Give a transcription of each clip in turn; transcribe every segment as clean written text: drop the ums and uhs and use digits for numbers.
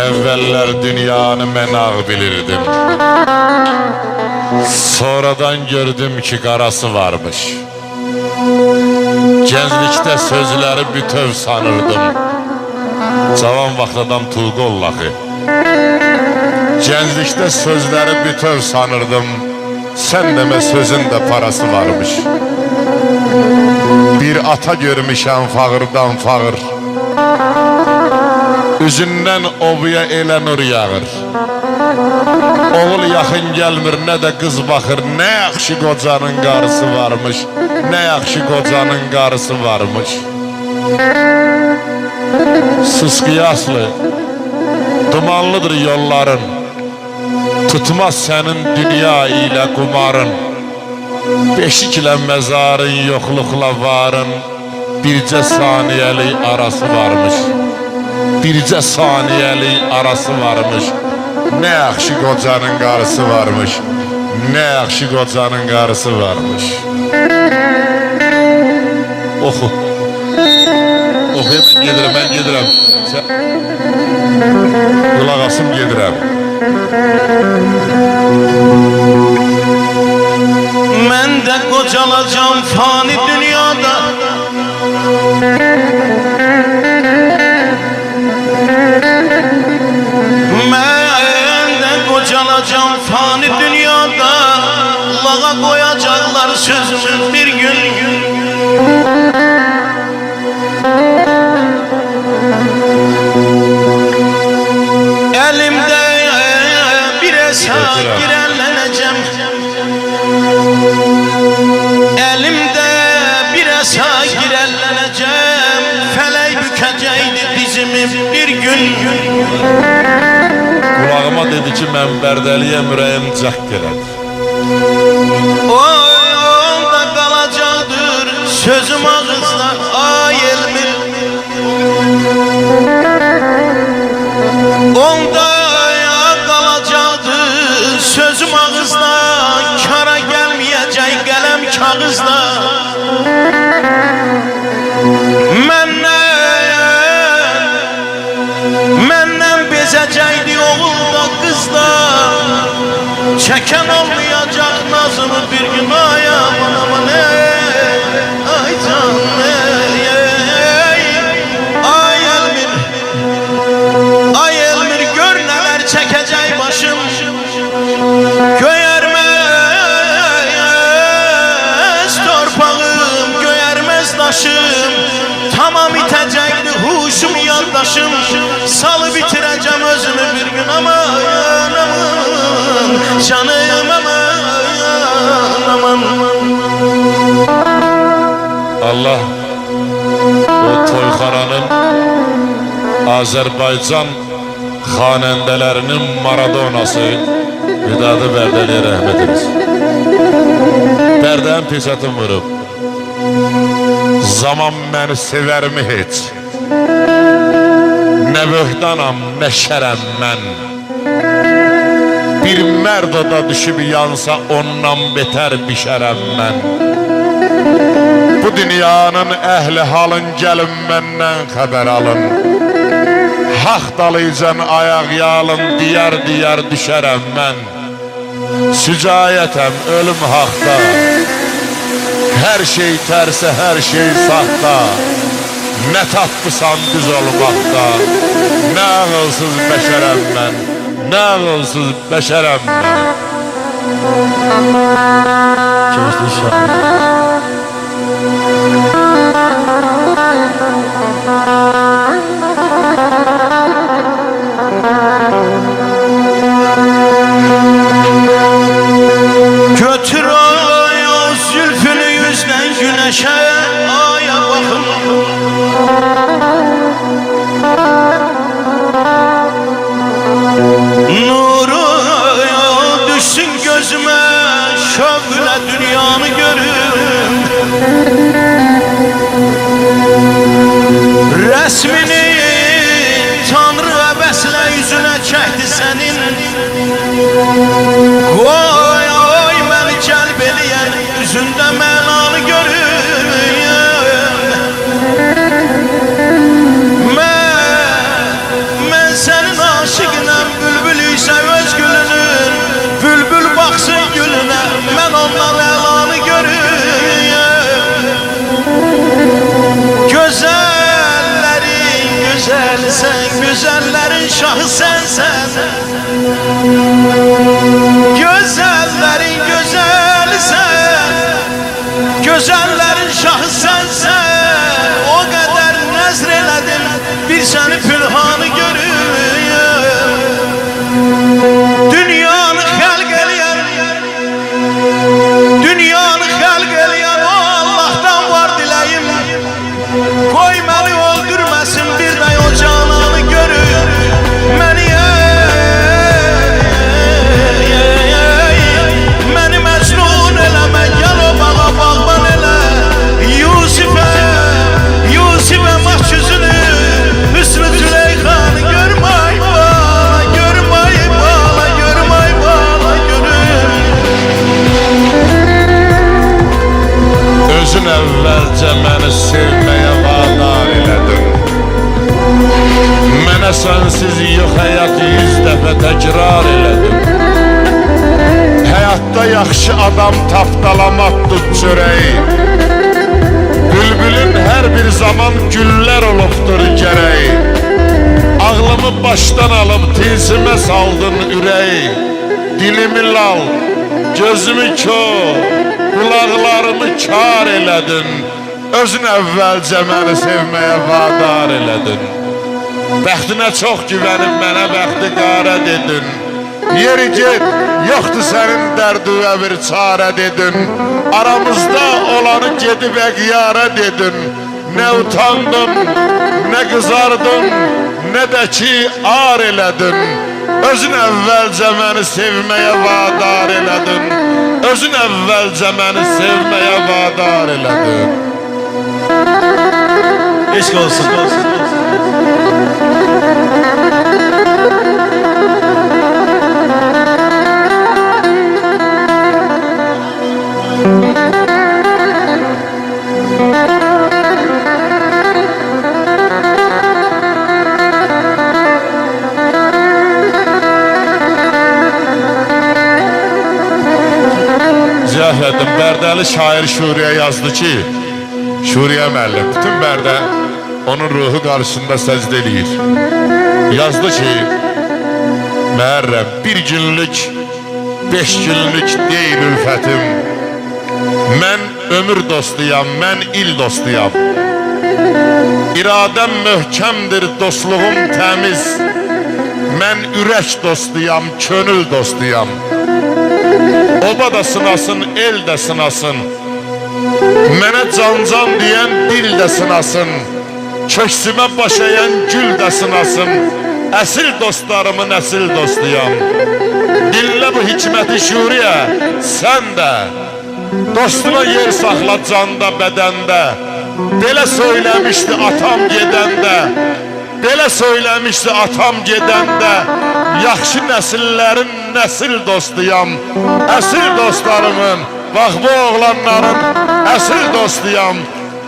Evveller dünyanı mən ağ bilirdim. Sonradan gördüm ki qarası varmış. Gənclikdə sözləri bütöv sanırdım. Cavan vaxtadan Tuğollaxı. Gənclikdə sözləri bütöv sanırdım. Sən demə sözün də parası varmış. Bir ata görmüşəm fağırdan fağır. Üzündən obuya elə nur yağır. Oğul yaxın gəlmir, nə də qız baxır. Nə yaxşı qocanın qarısı varmış. Nə yaxşı qocanın qarısı varmış. Sıskıyaslı, dumanlıdır yolların. Tutmaz sənin dünya ilə qumarın. Beşiklə məzarın, yoxluqla varın. Bircə saniyəlik arası varmış. Bircə saniyəlik arası varmış. Nə yaxşı qocanın qarısı varmış. Nə yaxşı qocanın qarısı varmış. Oxu. Oxu, mən gedirəm. Qulaq asım gedirəm. Mən də qocalacam fani dünyada. Mən də qocalacam fani dünyada. Lağa qoyacaqlar sözümün bir gün. Elimdə bir əsas girənlənəcəm. Elimdə bir əsas girənlənəcəm. Fələk bükəcəkdi dizimi bir gün. Kulağıma dedi ki, mən bərdəliyəm, ürəyim cəhq elədi. Onda qalacaqdır sözüm ağızda, ay elmin. Onda qalacaqdır sözüm ağızda, kara gəlməyəcək qələm kağızda. Məndən bezəcəkdi oğulda qızda. Çəkən olmayacaq nazımı bir gün. Ay aman aman ay canım ay elmir. Ay elmir gör nələr çəkəcək başım. Göyərməz torpağım, göyərməz daşım. Tamam itəcəkdi huşum yaddaşım. Salı bitirəcəm özümü bir gün. Aman aman canım aman aman. Allah o toyxananın Azərbaycan xanəndələrinin Maradonası Vidadı Bərdəliyə rəhmət edilsin. Bərdənin peşatın vurub. Zaman məni sevərmi heç? Nə böhtanam, nə şərəm mən. Bir mərd oda düşüb yansa ondan betər bişərəm mən. Bu dünyanın əhli halın gəlin məndən xəbər alın. Haq dalıcan ayaq yalın, diyar düşərəm mən. Sücayətəm, ölüm haqda. Hər şey tərsə, hər şey saxta. Nə tapdısan düz olmaqda. Nə ağılsız bəşərəm mən. Nə ağılsız bəşərəm mən. Keçdi şahid. Götür ay o zülfünü yüzdən güneşe. Aya baxın. Nuru düşsün gözüme, şövqlə dünyanı görüm. Resmini Tanrı əbəslə yüzünə çəkdi sənin. Qoy oy məni cəlb eləyən üzündə mənanı görüm. Mən güzelsen, güzellerin şahı sensen. Güzellerin güzelsen, güzellerin şahı sensen. O kadar nezr elədim, bir seni pünhanı görüyorum. Dünyanı xəlq eləyən, dünyanı xəlq eləyən o Allah'tan var diləyim. Qoy məni öldürməsin, bir də o cananı görür məni. Məni məcnun eləmə, gəl o bağa bağban elə. Yusifə mahcüzünü, Hüsnü Züleyxanı görməy bala, görməy bala, görməy bala, görür. Özün əvvəlcə məni sevməyə vadar elədin. Mənə sənsiz yox həyat 100 dəfə təkrar elədin. Həyatda yaxşı adam tapdalamaq tut çörəyi. Bülbülün hər bir zaman güllər olubdur gərəyi. Ağlımı başdan alıb tilsimə saldın ürəyi. Dilimi lal, gözümü kör, qulaqlarımı kar elədin. Özün əvvəlcə məni sevməyə vadar elədin. Bəxtinə çox güvənib mənə bəxti qarə dedin. Yeri get, yoxdur sənin dərdüvə bir çarə dedin. Aramızda olanı gedib əqyarə dedin. Nə utandın, nə qızardın, nə də ki ar elədin. Özün əvvəlcə məni sevməyə vadar elədin. Özün əvvəlcə məni sevməyə vadar elədin. Eşq olsun. Cəhlədim, Bərdəli şair Şuriyə yazdı ki, Şuriyə müəllim, bütün Bərdə onun ruhu qarşısında səcdə eləyir. Yazdı ki, Məhərrəm, bir günlük, 5 günlük deyil ülfətim. Mən ömür dostuyam, mən il dostuyam. İradəm möhkəmdir, dostluğum təmiz. Mən ürək dostuyam, könül dostuyam. Oba da sınasın, el də sınasın. Mənə can-can deyən dil də sınasın. Köksümə baş əyən gül də sınasın. Əsil dostlarımın əsil dostuyam. Dinlə bu hikməti Şuriyə, sən də. Dostuna yer saxla canda, bədəndə. Belə söyləmişdi atam gedəndə. Belə söyləmişdi atam gedəndə. Yaxşı nəsillərin nəsil dostuyam. Əsil dostlarımın, bax bu oğlanların əsil dostuyam.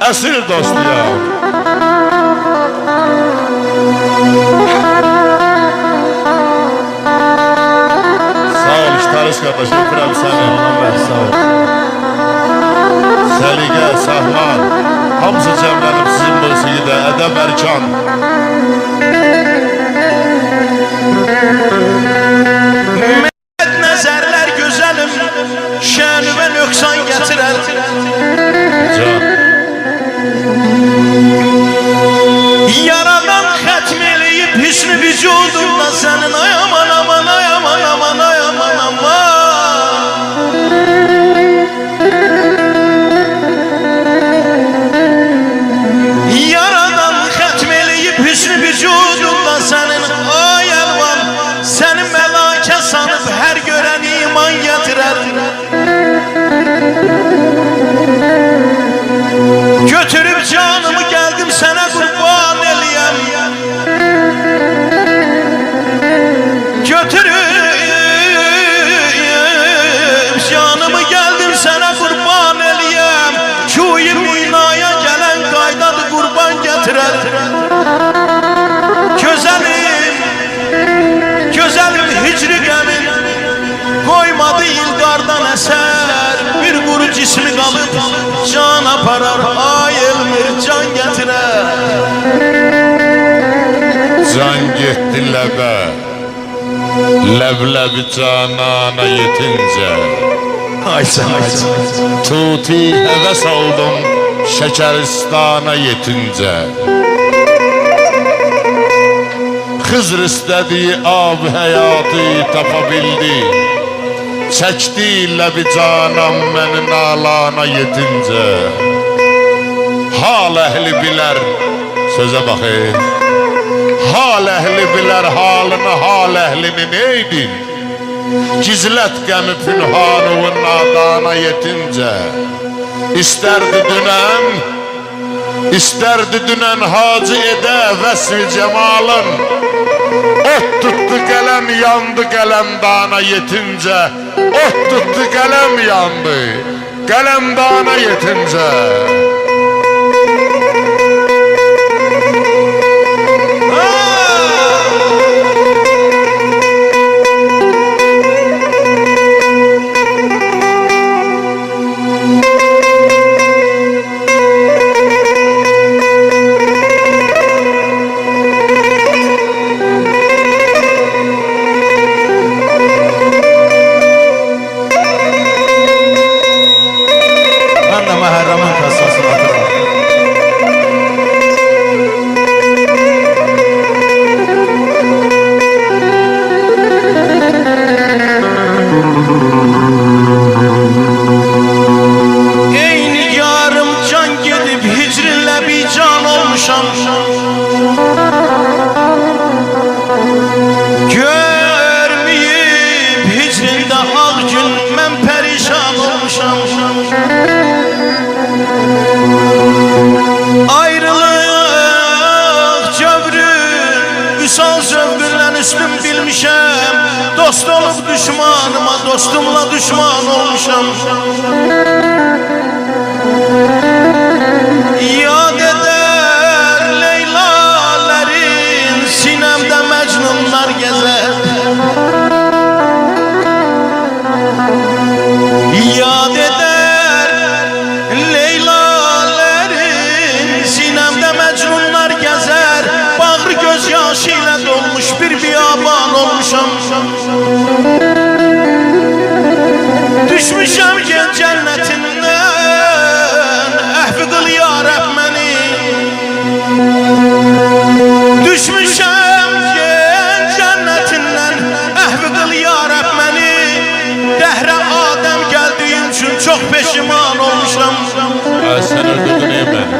Əsil dostuyam. Sağ ol İştariş qardaş, öpürəm səni. Sağ ol. Səliqə, Səhman, hamısı cəmlənib sizin musiqidə, ədəb ərkan. Nəzərlər gözəlim, şənüvə nöqsan gətirər. Can. Yaradan xətm eləyib hüsnü vücudumda sənin. Ay aman aman, ay aman aman, ay aman aman. Yaradan xətm eləyib hüsnü vücudumda sənin. Ay əlvan, səni məlakə sanıb hər görən iman gətirər. Götürüb canımı gəldim sənə qurban eləyəm. Götürüb canımı gəldim sənə qurban eləyəm. Küyü minaya gələn qaydadır qurban gətirər. Gözəlim, gözəlim hicri qəmin qoymadı ildardan əsər. Bir quru cismi qalıb can aparar. Ay elmir can gətirər. ləbə Ləb-ləbi canana yetincə Ay sən, ay sən. Tuti həvəs oldum Şəkəristana yetincə Xızr istədiyi ab həyatı tapa bildi Çəkdi ləbi canam mənin alana yetincə Hal əhli bilər Sözə baxın Hal əhli bilər halını hal əhlini neydin Gizlət qəmi pünhanıvın nadana yetincə İstərdi dünən hacı edə vəsvi cəmalın Ot tutdu qələm yandı qələmdana yetincə Ot tutdu qələm yandı qələmdana yetincə Məhərrəmin kassasını atıram. Ey nigarım can gedib hicrinlə bir can olmuşam Görməyib hicrində ağ gün mən pərişan olmuşam Ayrılıq cövrü Üsal zövqündən üstün bilmişəm Dost olub düşmanıma dostumla düşman olmuşam Yad eder Leyla'lerin Sinemdə məcnunlar gəzər Yad eder Leyla'lerin Sinemdə məcnunlar gəzər Bağrı göz yaşı ilə dolmuş bir biyaban olmuşam Düşmüşəm gel cənnətindən Əhvi qıl ya Rəbb məni Düşmüşəm gel cənnətindən Əhvi qıl ya Rəbb məni Dəhrə Adəm gəldiyim üçün çox peşiman olmuşam Sən öldürdün ey məni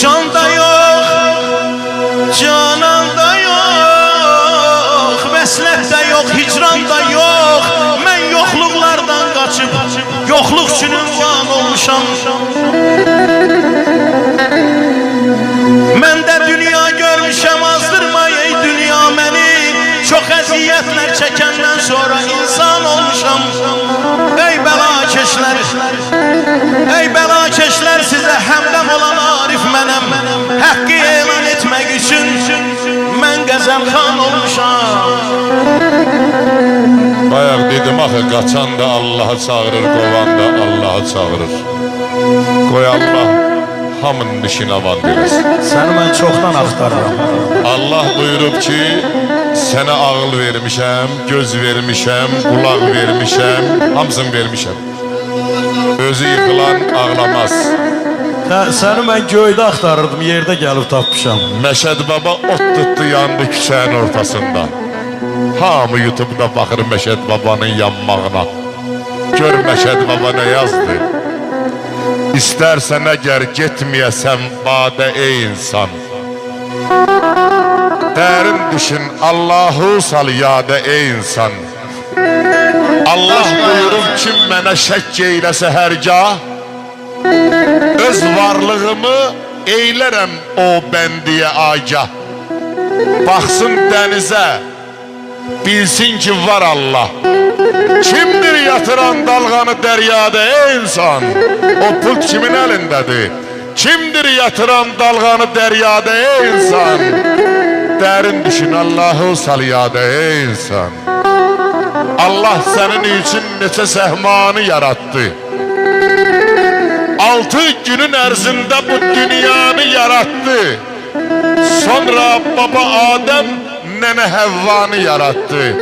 Can da yox, canan da yox Vəslət də yox, hicran da yox Mən yoxluqlardan qaçıb Yoxluq üçün ünvan olmuşam Mən də dünya görmüşəm azdırmay ey dünya məni Çox əziyyətlər çəkəndən sonra insan olmuşam Ey bəlakeşlər Ey bəlakeşlər sizə həmdəm olan Arif mənəm Həqqi elan etmək üçün mən qəzəlxan olmuşam Bayaq dedim axı qaçan da Allah'a çağırır qovan da Allah'a çağırır Qoy Allah hamının işini avan verirsin Səni mən çoxdan axtarıram Allah buyurub ki Sənə ağıl vermişəm, göz vermişəm, qulaq vermişəm Hamısını vermişəm Özü yıkılan ağlamaz Səni mən göydə axtarırdım, yerdə gəlib tapmışam Məşəd baba ot tutdu yandı küçənin ortasında Hamı YouTube'da baxır Məşəd babanın yanmağına Gör Məşəd baba nə yazdı İstərsən əgər getməyəsən badə ey insan Dərin düşün Allahu sal yadə ey insan Allah buyurub kim mənə şək eyləsə hərgah Öz varlığımı eylərəm o bəndiyə agah Baxsın dənizə bilsin ki var Allah Kimdir yatıran dalğanı dəryada ey insan O pult kimin əlindədir Kimdir yatıran dalğanı dəryada ey insan Dərin düşün Allahu sal yadə ey insan Allah sənin üçün neçə səhmanı yarattı 6 günün ərzində bu dünyanı yarattı Sonra baba Adem nene Havvanı yarattı.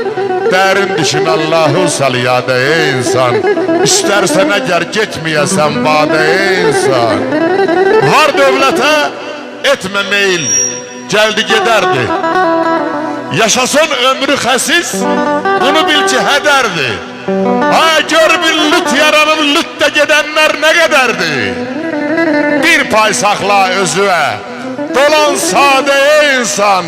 Derin düşün Allahu saliyade ey insan. İstersen eğer geçmeyesen bade ey insan. Var dövlete etme meyil, geldi giderdi. Yaşasın ömrü xəsis, bunu bil ki hədərdi. Ha gör bir lüt yaranıb lütdə gedənlər nə qədərdi. Bir pay saxla özüə, dolan sadə ey insan.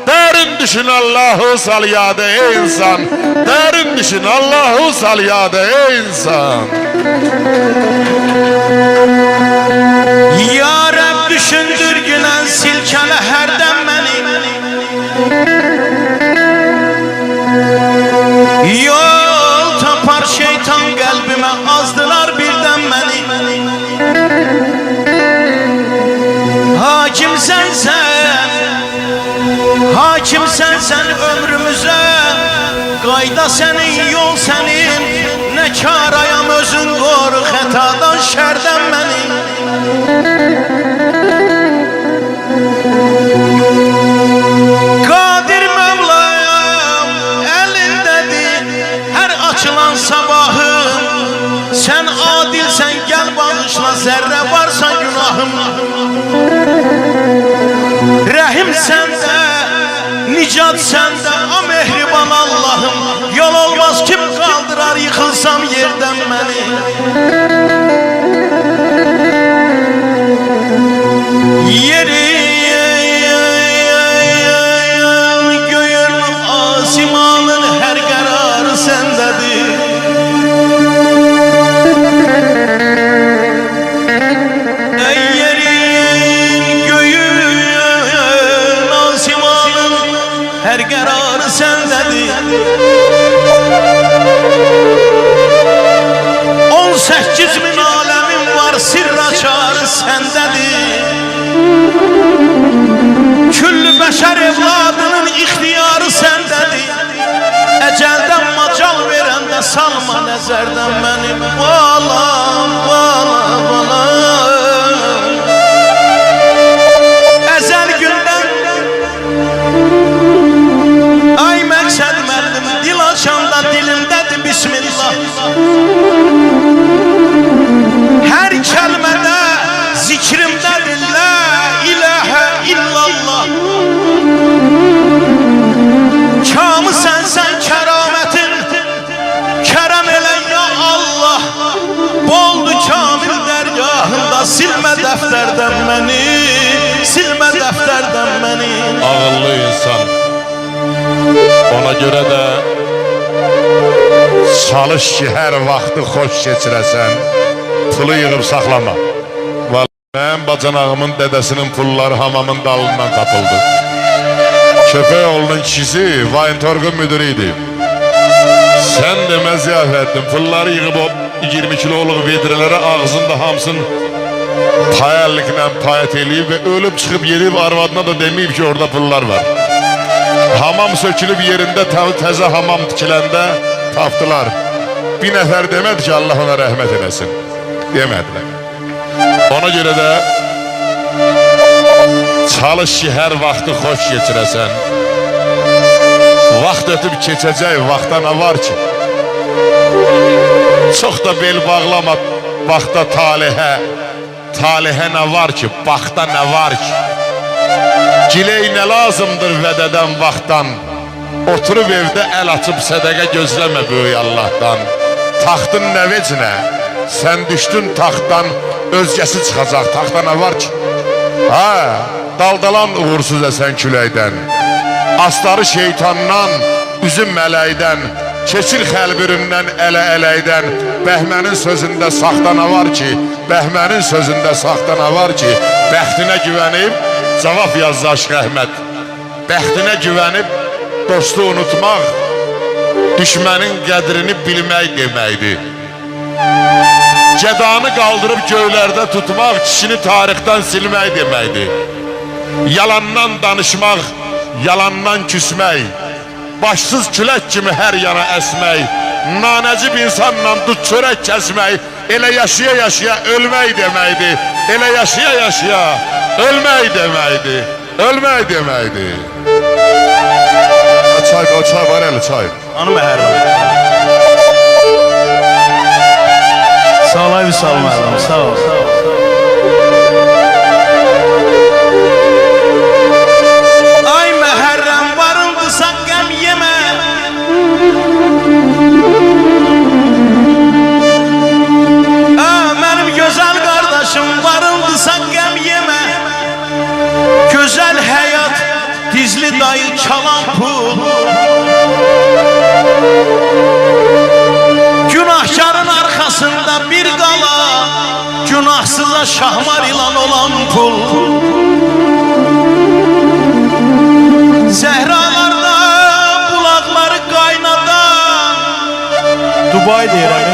Derin düşün Allahu saliyade ey insan. Derin düşün Allahu saliyade ey insan. Ya Rab düşündür gülen silkele herden beni. Yol tapar şeytan kalbime azdılar birden beni. Hakim sensen, hakim sensen ömrümüze. Qayda senin, yol senin. Ne karayam özün koru xətadan şərdən beni. Qadir Mevlayam elindədir her açılan sabahım. Sen adilsen gel bağışla, zerre varsa günahım. Rəhim səndə, nicat səndə, o mehriban Allahım. Yol olmaz kim kaldırar yıkılsam yerden beni. Yerin göğün asimanın her kararı sendedir. Ey yerin göğün asimanın her kararı sendedir. 18 bin alemin var, sirr açarı sendedir. Küllü beşer evladının ixtiyarı sendedir. Ecelden macal verende salma nezerden benim balam, balam, balam. Ezel günden ay məqsəd məllim, dil açanda dilimdedir Bismillah. Her kelimede zikrimdedir la ilahe illallah. Kamı sensen kerametin, kerem ele ya Allah. Boldu kamil dergahında, silme defterden beni, silme defterden beni. Ağıllı insan. Ona göre de çalış ki her vakti hoş geçirəsən. Pulu yığıb saxlama. Mənim bacanağımın dədəsinin pulları hamamın dalından tapıldı. Köpək oğlunun kişisi Vayntorqun müdürü idi. Sən demə ziyafətdin. Pulları yığıb o 20 kiloluq vedrələrə ağzında hamısın payəlliklə payət eləyib və ölüb çıxıb yedib arvadına da deməyib ki orada pullar var. Hamam sökülüb yerində təzə hamam tikiləndə tapdılar. Bir nəfər demədi ki Allah ona rəhmət eləsin. Demədilər. Ona göre de çalış ki her vakti hoş geçirəsən. Vaxt ötüb keçəcək, vaxta ne var ki? Çox da bel bağlama vaxta talihə. Talihə ne var ki? Vaxta ne var ki? Giley ne lazımdır vədədən vaxtdan. Oturub evdə əl açıb sədəqə gözləmə böyük Allah'tan. Taxtın nə vecinə? Sen düştün taxtdan, özgəsi çıxacaq. Taxta nə var ki? Ha, daldalan uğursuz əsən küləkdən. Astarı şeytandan, üzüm mələkdən. Keçir xəlbüründən, ələ-ələkdən. Bəhmənin sözündə saxta nə var ki? Bəhmənin sözündə saxta nə var ki? Bəxtinə güvənib, cavab yazdı Aşıq Əhməd. Bəxtinə güvənib, dostu unutmaq, düşmənin qədrini bilmək deməkdir. Cədanı qaldırıb göylərdə tutmaq, kişini tarixdən silmək deməkdir. Yalandan danışmaq, yalandan küsmək, başsız külək kimi hər yana əsmək, nanəcib insanla dut çörək kəsmək, elə yaşaya-yaşaya ölmək deməkdir. Elə yaşaya-yaşaya ölmək deməkdir. Ölmək deməkdir. O çay var, əli çay. Hanım Məhərrəm. Sağ ol, abi, sağ ol Məhərrəm, sağ ol. Ay Məhərrəm, varıldısan qəm yemə. Mənim gözəl qardaşım, varıldısan qəm yemə. Gözəl həyat, dizli dayı çalan pul. Günahkarın arkasında bir qala, günahsıza şahmar ilan olan pul. Səhralarda bulaqları qaynadan Dubai deyirəm.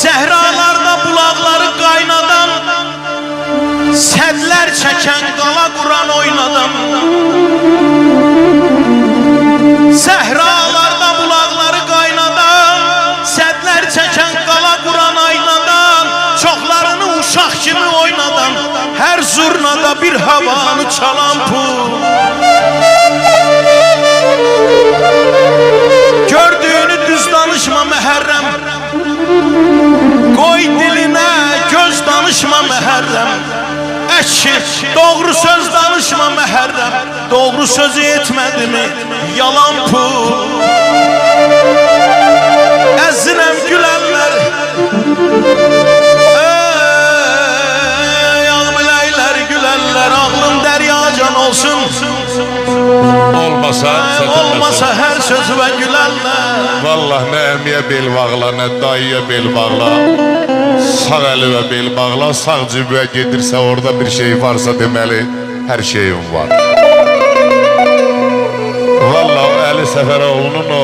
Səhralarda bulaqları qaynadan sədlər çəkən qala quran oynadan. Səhralarda bulaqları qaynadan sədlər çəkən qala quran aynadan. Çoxlarını uşaq kimi oynadan hər zurnada bir havanı çalan pul. Gördüyünü düz danışma Məhərrəm, qoy dilinə göz danışma Məhərrəm. Əşki, doğru söz danışma Məhərrəm, doğru sözü etmədi mi yalan pul. Əzzinəm gülənlər, ağmiləylər gülənlər, ağlım dəryacan olsun. Olmasa hər sözüvə gülərlər. Vallah nə əmiyə bel bağla, nə dayıya bel bağla. Sağ əli və bel bağla, sağ cibə gedirsə orada bir şey varsa deməli hər şeyim var. Vallah Əli Səfəroğlu'nun o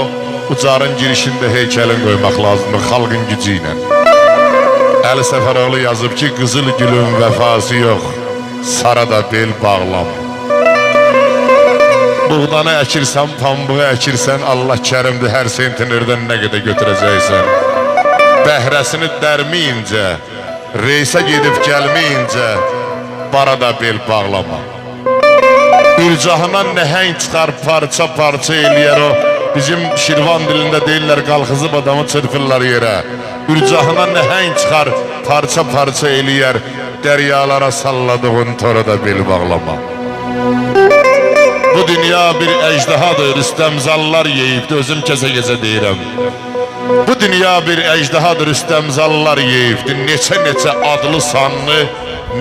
ucarın girişində heykəlin qoymaq lazımdır xalqın gücü ilə. Əli Səfəroğlu yazıb ki, qızıl gülün vəfası yox, sarada bel bağlam. Buğdanı əkirsən, pambığı əkirsən, Allah kərimdir, hər sentinirdən nə qədər götürəcəksən. Bəhrəsini dərməyincə, reysə gedib gəlməyincə, barada bel bağlama. Ürcahına nəhəng çıxar, parça eləyər o. Bizim Şirvan dilində deyirlər, qalxızıb adamı çırpırlar yerə. Ürcahına nəhəng çıxar, parça eləyər, dəryalara salladığın torada bel bağlama. Bu dünya bir əcdahadır, rüstəmzallar yeyibdir, özüm kəsə deyirəm. Bu dünya bir əcdahadır, rüstəmzallar yeyibdir, neçə adlı sanlı,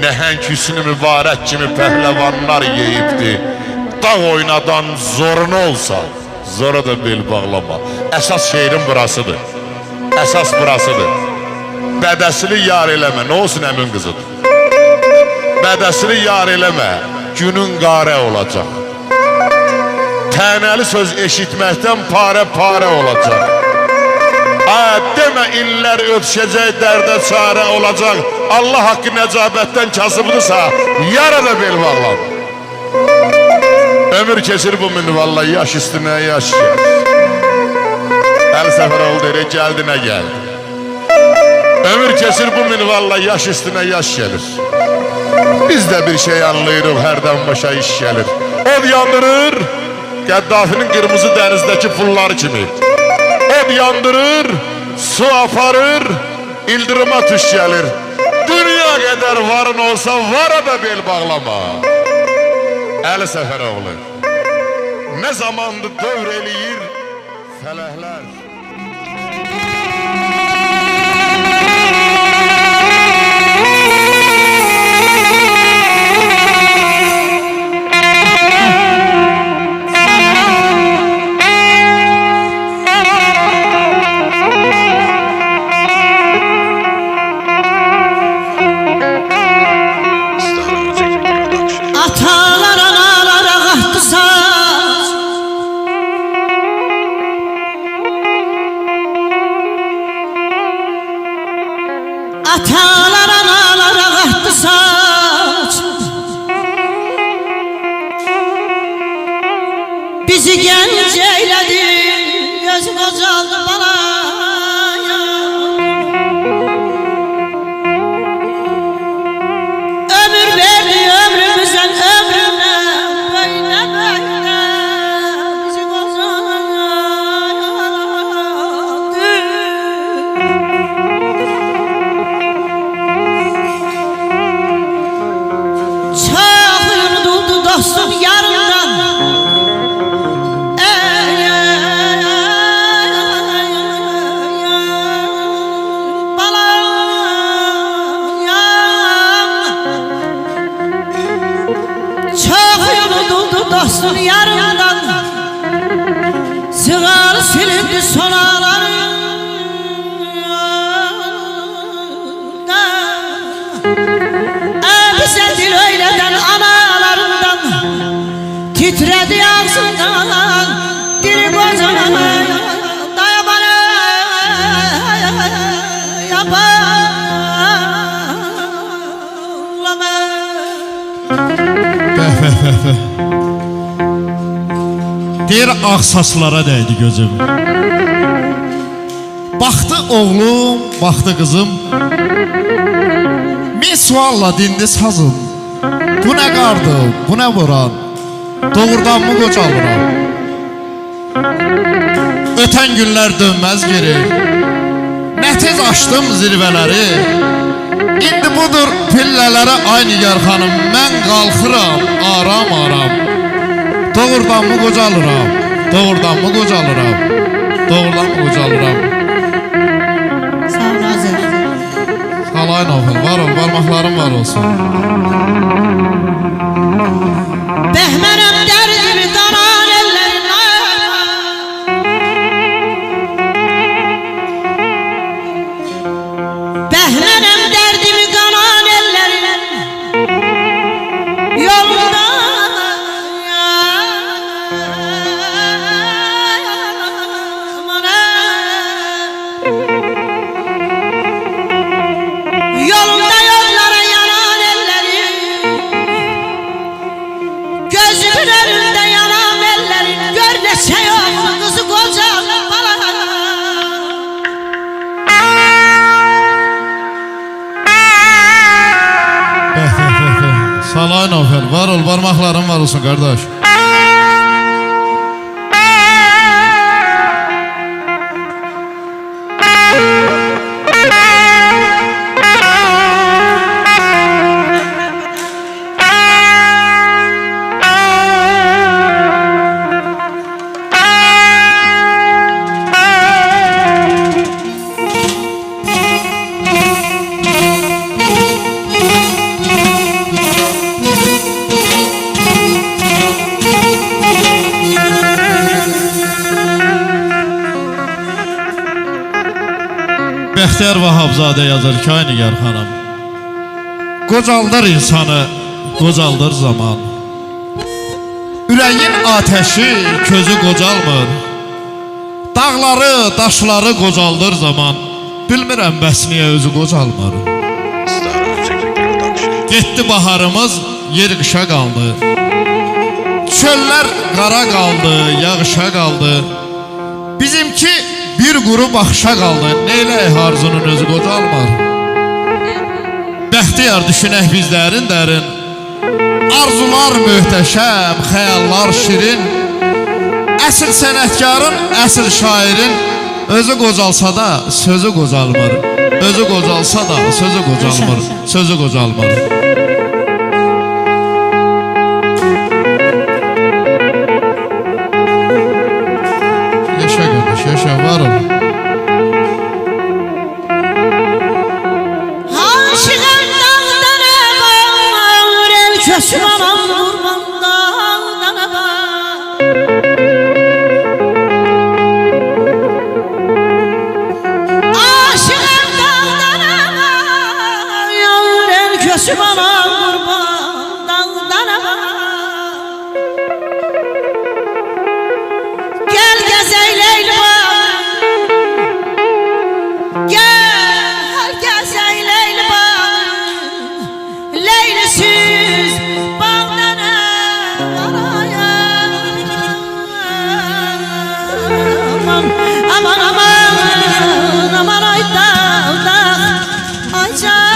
nəhəng hüsnü mübarək kimi pəhləvanlar yeyibdir. Dağ oynadan zorun olsa, zora da bel bağlama. Əsas şeirin burasıdır, əsas burasıdır. Bədəsini yar eləmə, nə olsun əmin qızıdır. Bədəsini yar eləmə, günün qarə olacaq. Tənəli söz eşitməkdən pare olacaq. Demə illər ötüşəcək, dərdə çarə olacaq. Allah haqqı nəcabətdən kasıbdırsa, yara da bel bağlam. Ömür keçir bu minvalla, yaş üstünə yaş gəl. Əli Səfəroğlu deyir, gəldi nə gəldi. Ömür keçir bu minvalla, yaş üstünə yaş gəlir. Biz də bir şey anlayırıq, hərdən başa iş gəlir. Od yandırır, Qəddafinin qırmızı dənizdəki pulları kimi. Od yandırır, su aparır, ildırıma tuş gəlir. Dünya qədər varın olsa, vara da bel bağlama. Əli Səfəroğlu, nə zamandır dövr eləyir fələhlər. dostum yarından. Çok yoruldu dostum yarından. Sığar silindi sonaları. Bize dil öyleden analarından. Titredi ağzından. Dili kocaman dayabana yapalama. Deyir ağ saçlara dəydi gözüm. Baxdı oğlum, baxdı qızım. Min sualla dindi sazım. Bu nə qardı, bu nə vuran? Doğrudan mı qocalıram? Ötən günlər dönməz geri. Nə tez açdım zirvələri. İndi budur pillələrə ay Nigar xanım. Mən qalxıram aram aram. Doğrudan mı qocalıram? Doğrudan mı qocalıram? Doğrudan mı qocalıram? Sağ ol Nazır. Salayın oğul, var ol, barmaqlarım var olsun. Behmenem derdimi danan ellerine. Behmenem derdimi danan ellerine. Yolda yolunda yollara yanan ellerim. Gözümün önünde yanan ellerim. Gör ne şey oldu kızı kocam bana. Salayın oğul, var ol, barmaqlarım var olsun qardaş. Bəxtiyar Vahabzadə yazır ki, ay Nigar xanım. Qocaldır insanı, qocaldır zaman. Ürəyin ateşi, közü qocalmır. Dağları, daşları qocaldır zaman. Bilmirəm bəs niyə özü qocalmır. Getdi baharımız, yer qışa qaldı. Çöllər qara qaldı, yağışa qaldı. Bizimki bir quru baxışa qaldı. Neylək Arzunun özü qocalmır. Bəxtiyar düşünək biz dərin dərin. Arzular möhtəşəm, xəyallar şirin. Əsl sənətkarın, əsl şairin özü qocalsa da sözü qocalmır. Özü qocalsa da sözü qocalmır. Sözü qocalmır. Yaşa qardaş, yaşa, var ol. Aşığım dağdan evar, el köşüm anam durmam dağdan evar. Aşığım dağdan evar, el köşüm anam durmam dağdan evar. Gel gezeyleyli bak, gel gezeyleyli bak, leylisiz bağdan araya. Aman aman aman aman ay dağ dağ ay canım.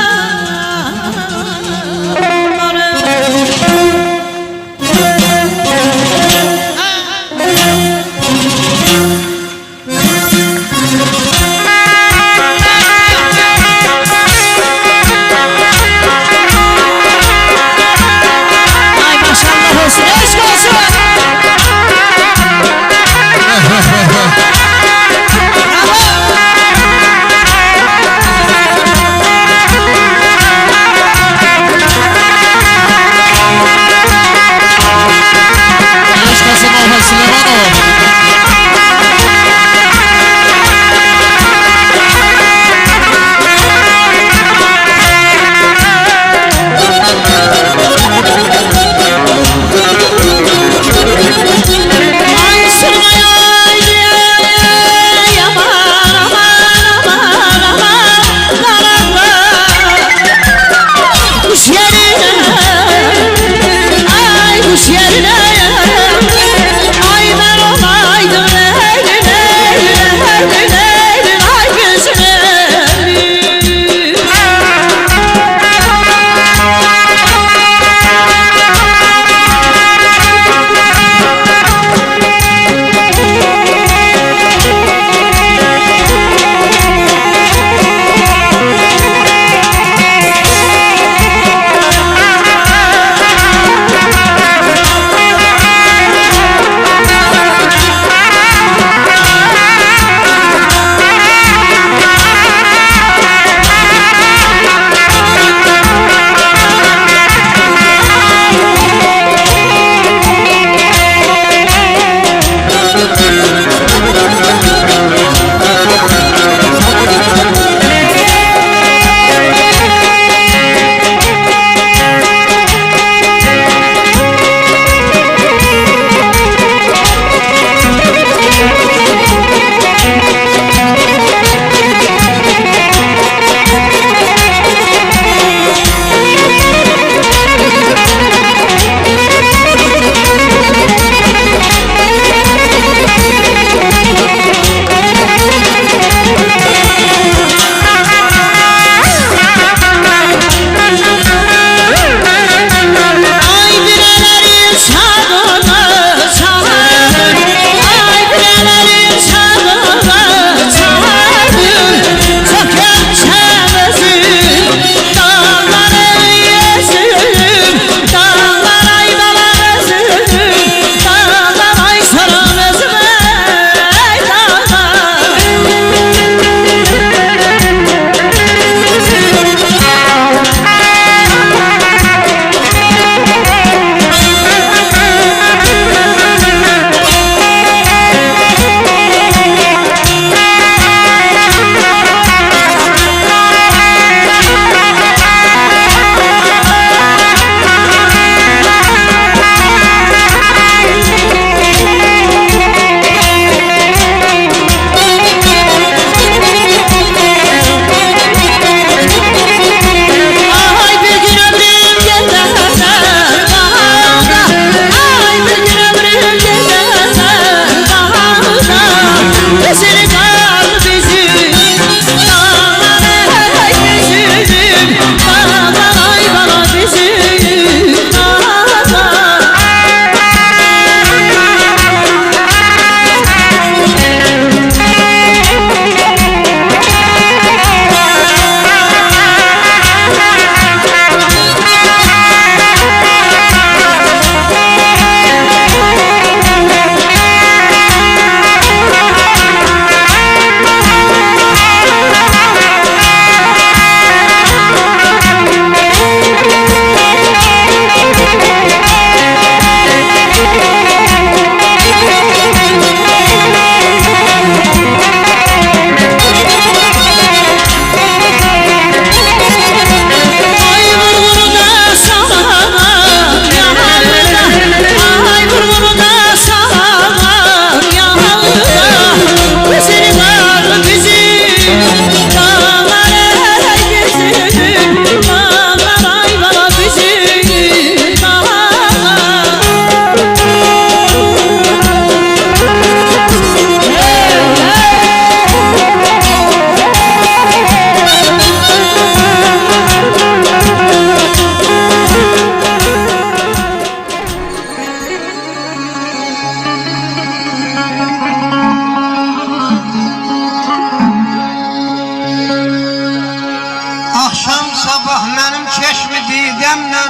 didemle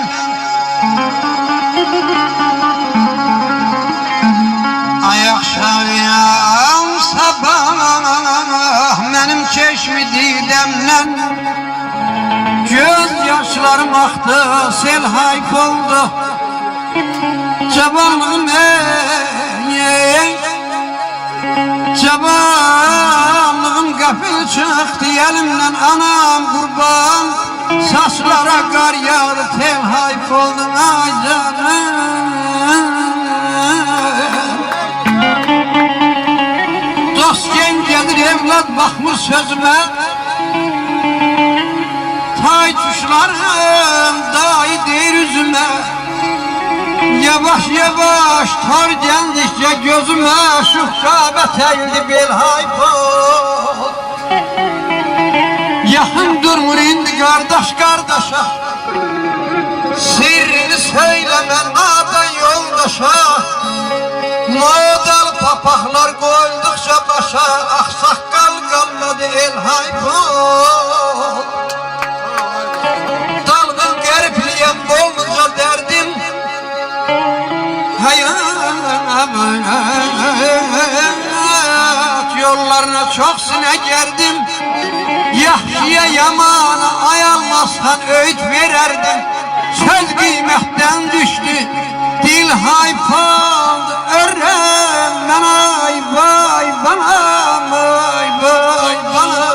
Ay akşam sabah benim çeşmi didemle Göz yaşlarım aktı sel hayk oldu Cavanlığım Cavanlığım gafil çıktı elimden anam kurban Saçlara kar yağdı tel hayf oldu ay canım Dost gelir evlat bakmış sözüme Tay tuşlarım dahi değil yüzüme Yavaş yavaş tar geldikçe gözüme Şu şabet eğildi bel hayfol Yakın durmur indi kardeş kardeşe Sirrini söylemen ada yoldaşa Model papaklar koydukça başa Aksakal kalmadı el hayfol Dalgın geripliyem olunca derdim Hayat yollarına çok sine geldim Yahşiye yamana ayalmazsan öğüt vererdim Söz kıymetten düştü dil hayfaldı Öğrenmen ay vay bana ay vay bana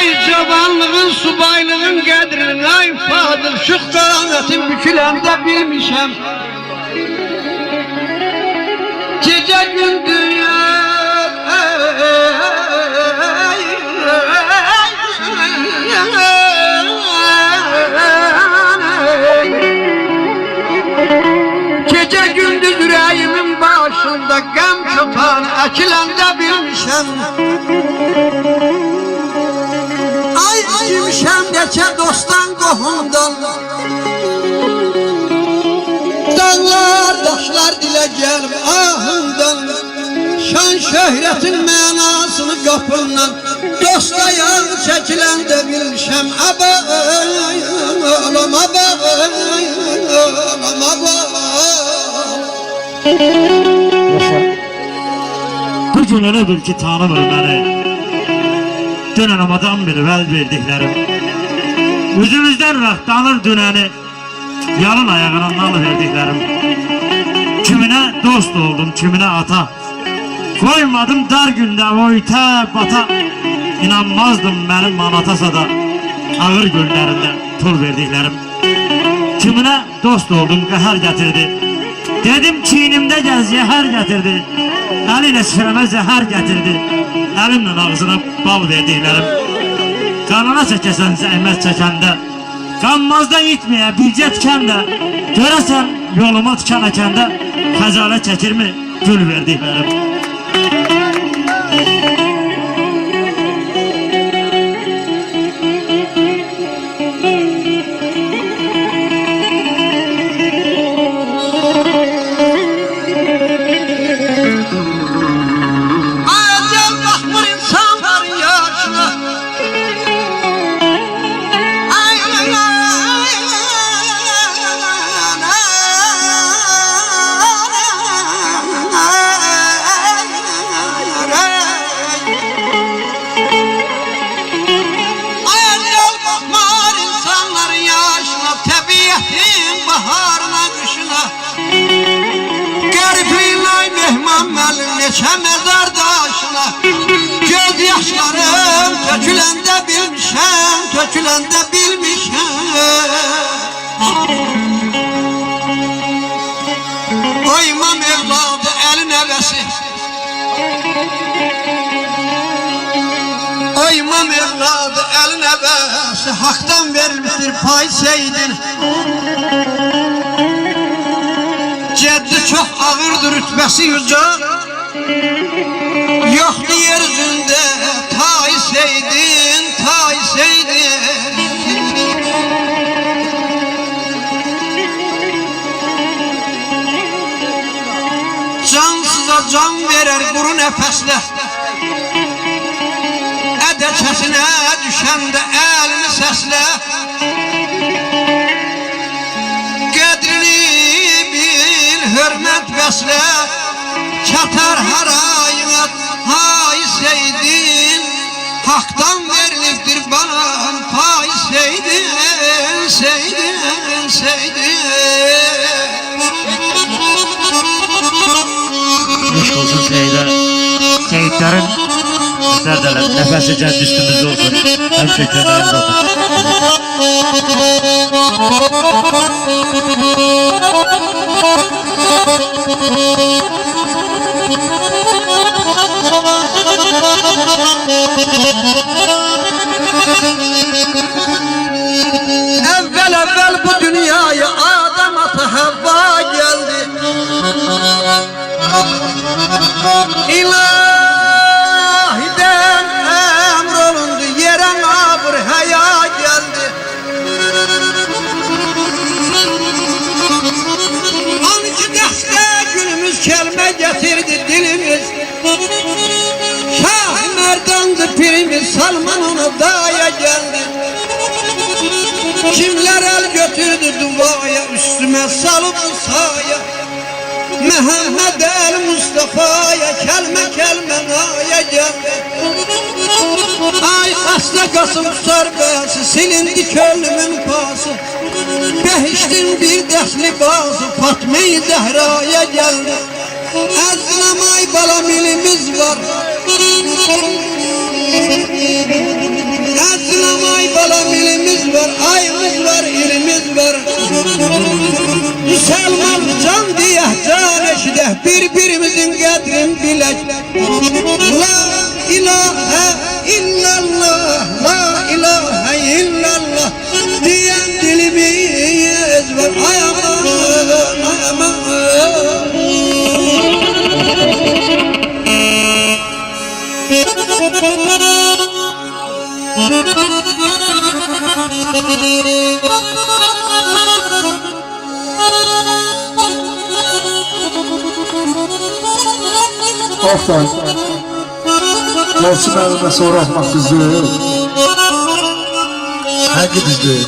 Ey cavanlığın, subaylığın qədrin, ay fadıl, şıx qaramətin büküləndə bilmişəm. Gecə gündüz Gecə gündüz ürəyimin başında qəm çotan əkiləndə bilmişəm. Ay kimşəm neçə dostdan qohumdan Dağlar, daşlar dilə gəlib ahımdan Şan şöhrətin mənasını qapımdan Dosta yağ çəkiləndə bilmişəm Alam, Bu gün elə bil ki tanımır məni Dünən amadan biri vəl verdiklərim Üzümüzdən rəxtanır dünəni Yalın ayağına nal verdiklərim Kiminə dost oldum, kiminə ata Koymadım dar gündə o itə bata İnanmazdım mənim manatasa da Ağır günlərində pul verdiklərim Kiminə dost oldum, qəhər gətirdi Dedim çiynimdə gəl zəhər gətirdi Əli ilə şirəmə zəhər gətirdi Əlimlə ağzına bal verdiklərim Qanana çəkəsən zəhmət çəkəndə Qanmazda itməyə bircə tikəndə Görəsən yoluma tikan əkəndə Xəcalə çəkirmi gül verdiklərim Neçə məzar daşına Göz yaşlarım töküləndə bilmişəm Töküləndə bilmişəm Oymam evladı, əli nəvəsi Ay imam evladı eline verse haktan verilmiştir pay seydin. Ceddi çok ağırdır rütbesi yüce. Yoktu yeryüzünde tay seydin, tay seydin. Cansıza can verer kuru nefesle. Edəçəsinə düşəndə əlini səslə. Qədrini bil, hörmət bəslə. Çatar harayına hay seydin. Haqdan verilibdir bana pay seydin, seydin, seydin. Hoş olsun Seyitler. Seyitlerin neredeler? Nefesi kendi üstümüzde olsun. Hem şekerlerimiz olsun. Evvel bu dünyaya Adam atı Havva geldi. İlahiden emrolundu, yere nabır haya geldi. Hangi deste gülümüz kelme getirdi dilimiz. Şah merdandı pirimiz, Salman ona daya geldi. Kimler el götürdü duaya, üstüme salıp sahaya. Mehmet el Mustafa'ya kelme kelme naya geldi. Ay hasta Kasım sorbesi silindi könlümün pası. Behiştin bir desli bazı Fatma-i Zehra'ya geldi. Ezlamay balam ilimiz var. Ezlamay balam ilimiz var. Ayımız var, ilimiz var. Müslüman can diye can eşide birbirimizin kadrini bilek. La ilahe illallah, la ilahe illallah diyen dilimiz var. Ay aman, ay aman. Oktay, Olsun elime sonra atmak düzdür. Hangi düzdür?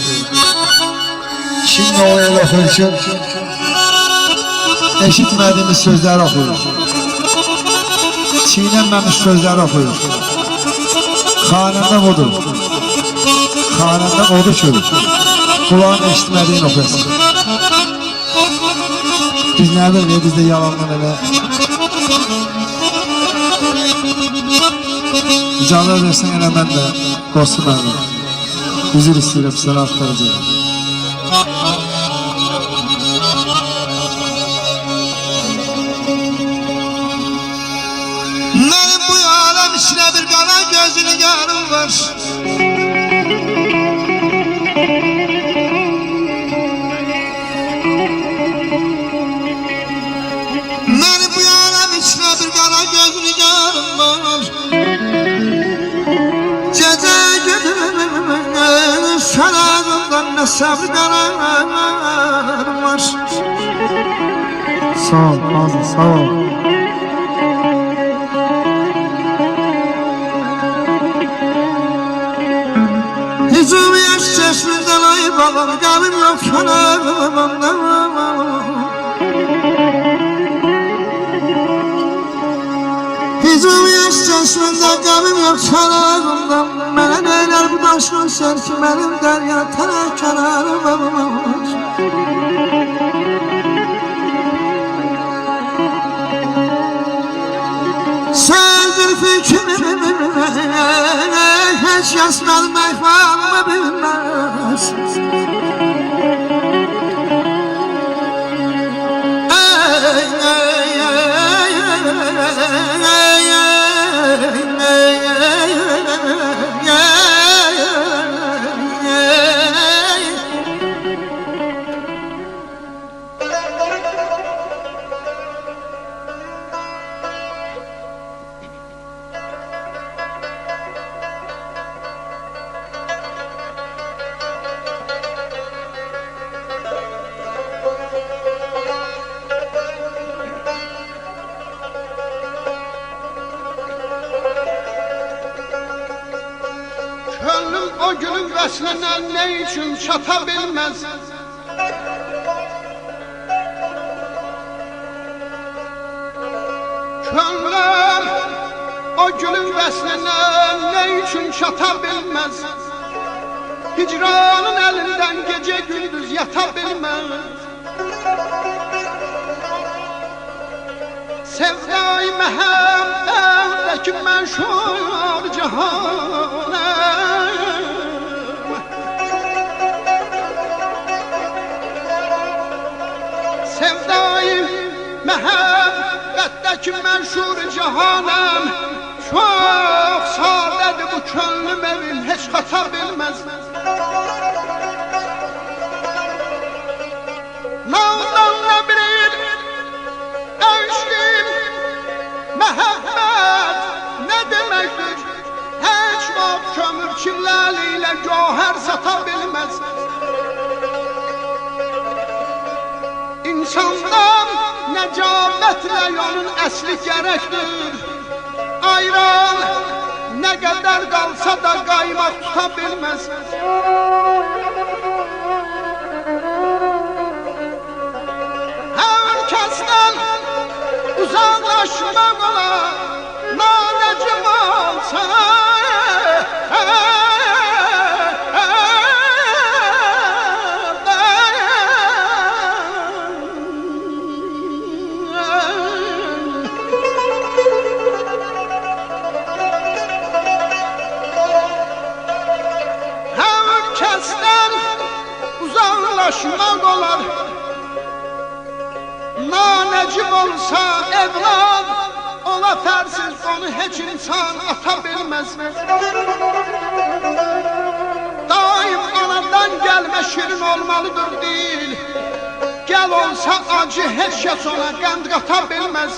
Şimdi o el okurken eşitmediğimiz sözler okuyor. Çiğnenmemiş sözler okuyor. Kanında odur. Kanında odur çölür. Kulağın eşitmediğini okuyorsun. Biz nerede ve biz de yalandan ele icazə versən elə mən də Qosun abi üzr istəyirəm sənə aktaracağım. Mənim bu aləm içinə bir qara gözünü yarım var. Mənim bu aləm içinə bir qara gözünü yarım var. Gecə gündüz sararımdan nə səbr qarar var. Sağ ol, Azim, sağ ol. Hücum yaş çeşmeden ay babam Qalım yok kenarımdan. Hücum yaş çeşmeden qalım yok kenarımdan. Mənə neyler bu daşın ser ki Mənim dərya tərə kenarım var. Sözdür fikrimi Heç yazmadım meyfanımı bilmez. Ey ey ey ey ey ey o gülün vəslinə nə üçün çata bilməz? Könlüm o gülün vəslinə nə üçün çata bilməz? Hicranın əlindən gecə gündüz yata bilməz. Sevdai məhəbbətdəki məşhur cahanım, sevdai məhəbbətdəki məşhur cahanım, çox sadədir bu könlüm evim, heç xata bilməz. Nağdan nə bilir eşqim, məhəbbət nə deməkdir? Heç vaxt kömür kimləli ilə gövhər sata bilməz. İnsandan nəcabətlə yolun əsli gərəkdir. Ayran nə qədər qalsa da qaymaq tuta bilməz. Hər kəsdən uzaqlaşmaq olar, nanəcim olsa. Uzaqlaşmaq olar, nanəcib olsa evlad, ola fərsiz onu heç insan ata bilməz. Daim anadan gəlmə şirin olmalıdır deyil, gəl olsa acı heç kəs ona qənd qata bilməz.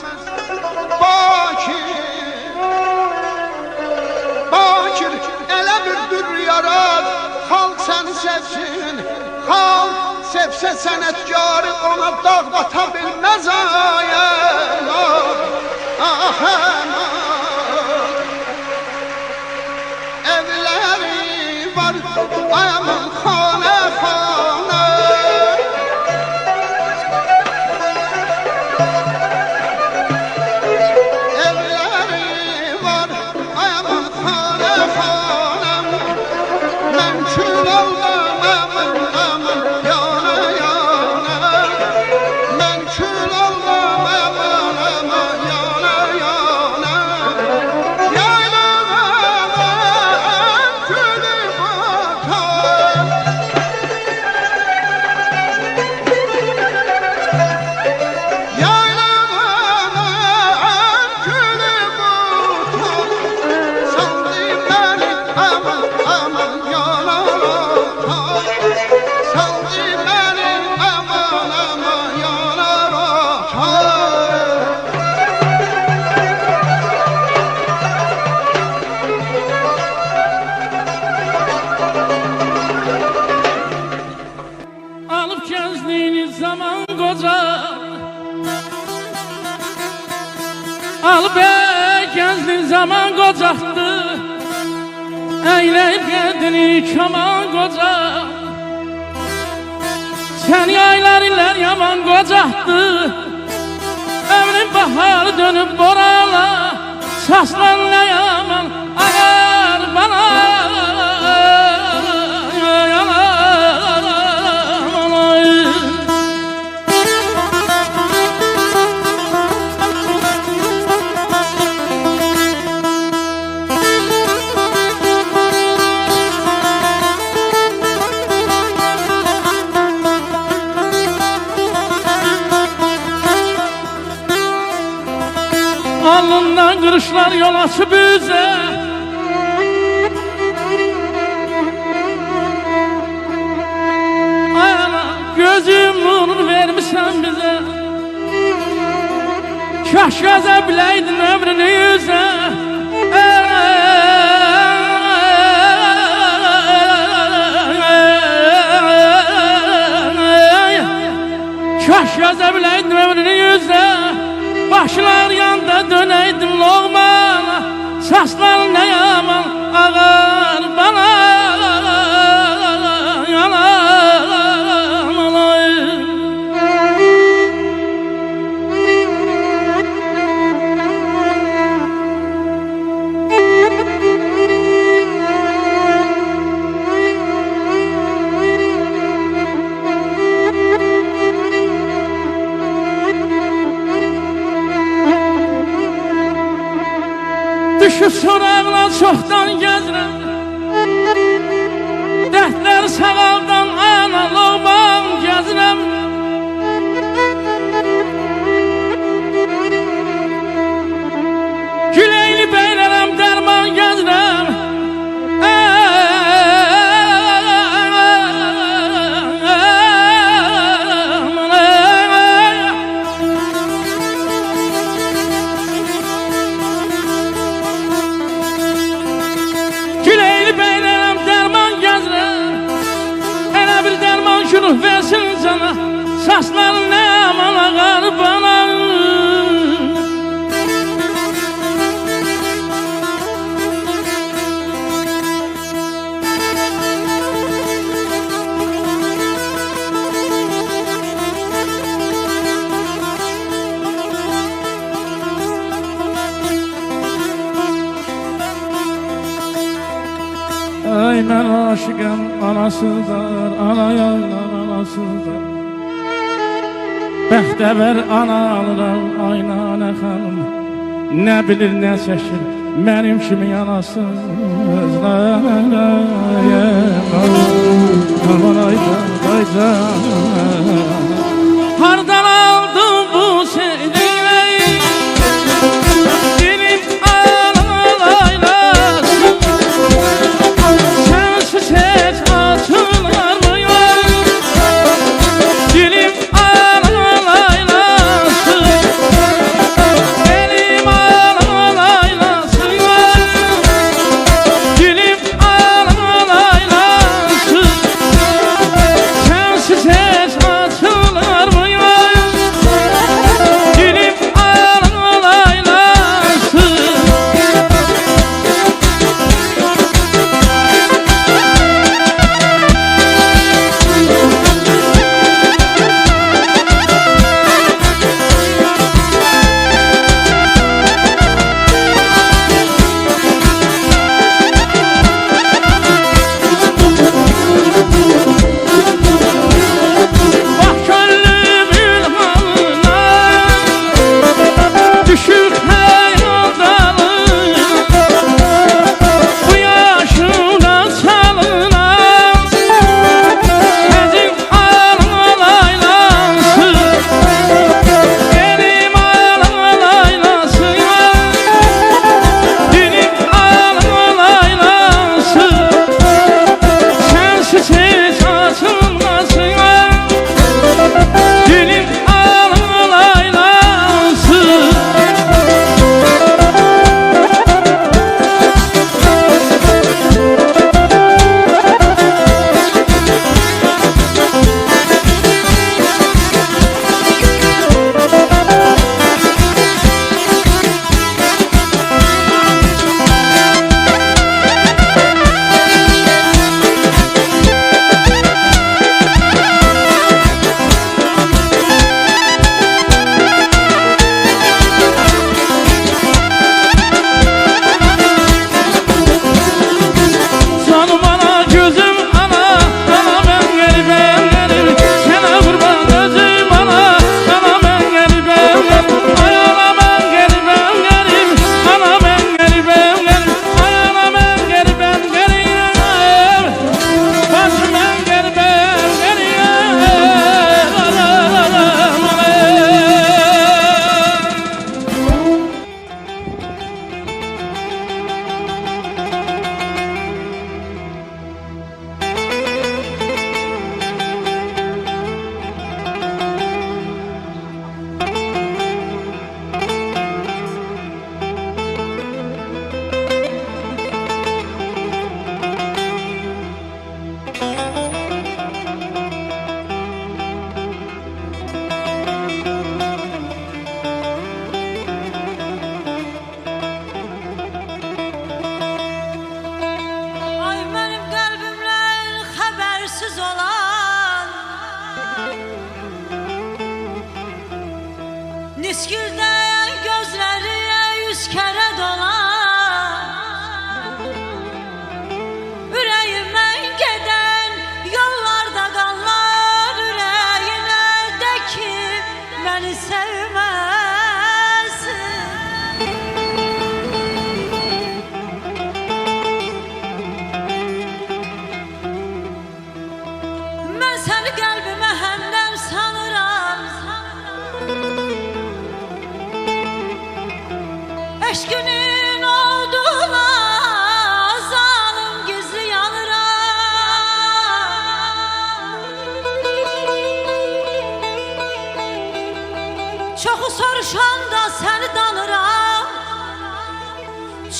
Bakir, elə bir dür yarad, xalq səni sevsin. Xalq sevsə sənətkarı ona dağ bata bilməz. Evləri var ayamın xanə xanə, evləri var ayamın xanə xanə, mən kül oldum əmin əmin yana yana, mən kül oldum əmin əmin yana yana, yaylığımın külü batar, yaylığımın külü batar, saldı beni əmin əmin yana rotar, saldı beni əmin əmin yana rotar. Alıp gençliğini zaman koca, alıp gençliğin zaman kocaktı, eyleyip kendini kaman koca. Sen yaylar iller yaman kocaktı, ömrün bahar dönüp borala, saslanla yaman ağar bana. Alnından kırışlar yol açıp bize, ay ana gözüm nurunu vermişsen bize. Kaş bileydin ömrünü yüze, kaş bileydin ömrünü yüze. Başlar yanda döneydim loğmana, saslar ne yaman ağar bana. Düşüb soraqla çoxdan gəzirəm Dərdlər sağaldan analığım gəzirəm Güleyli beylərəm dərman gəzirəm Güleyli beylərəm dərman gəzirəm Elə bir dərman şunu versin cana Saçların nə amana qaribana Ay mən aşıqəm anasıdır, anayarlar anasıdır Bəxtəvər ana alıram aynanə xanım Nə bilir nə çəkir mənim kimi yanasız Aman ayda Hardan aldın bu sevdiğini Dilim ağlaylasın Sensiz heç açılar mı var Dilim ağlaylasın Elim ağlaylasın Dilim ağlaylasın Sensiz heç açılar senin olduğuna zalim gizli yanıram. Çoxu soruşanda seni danıram,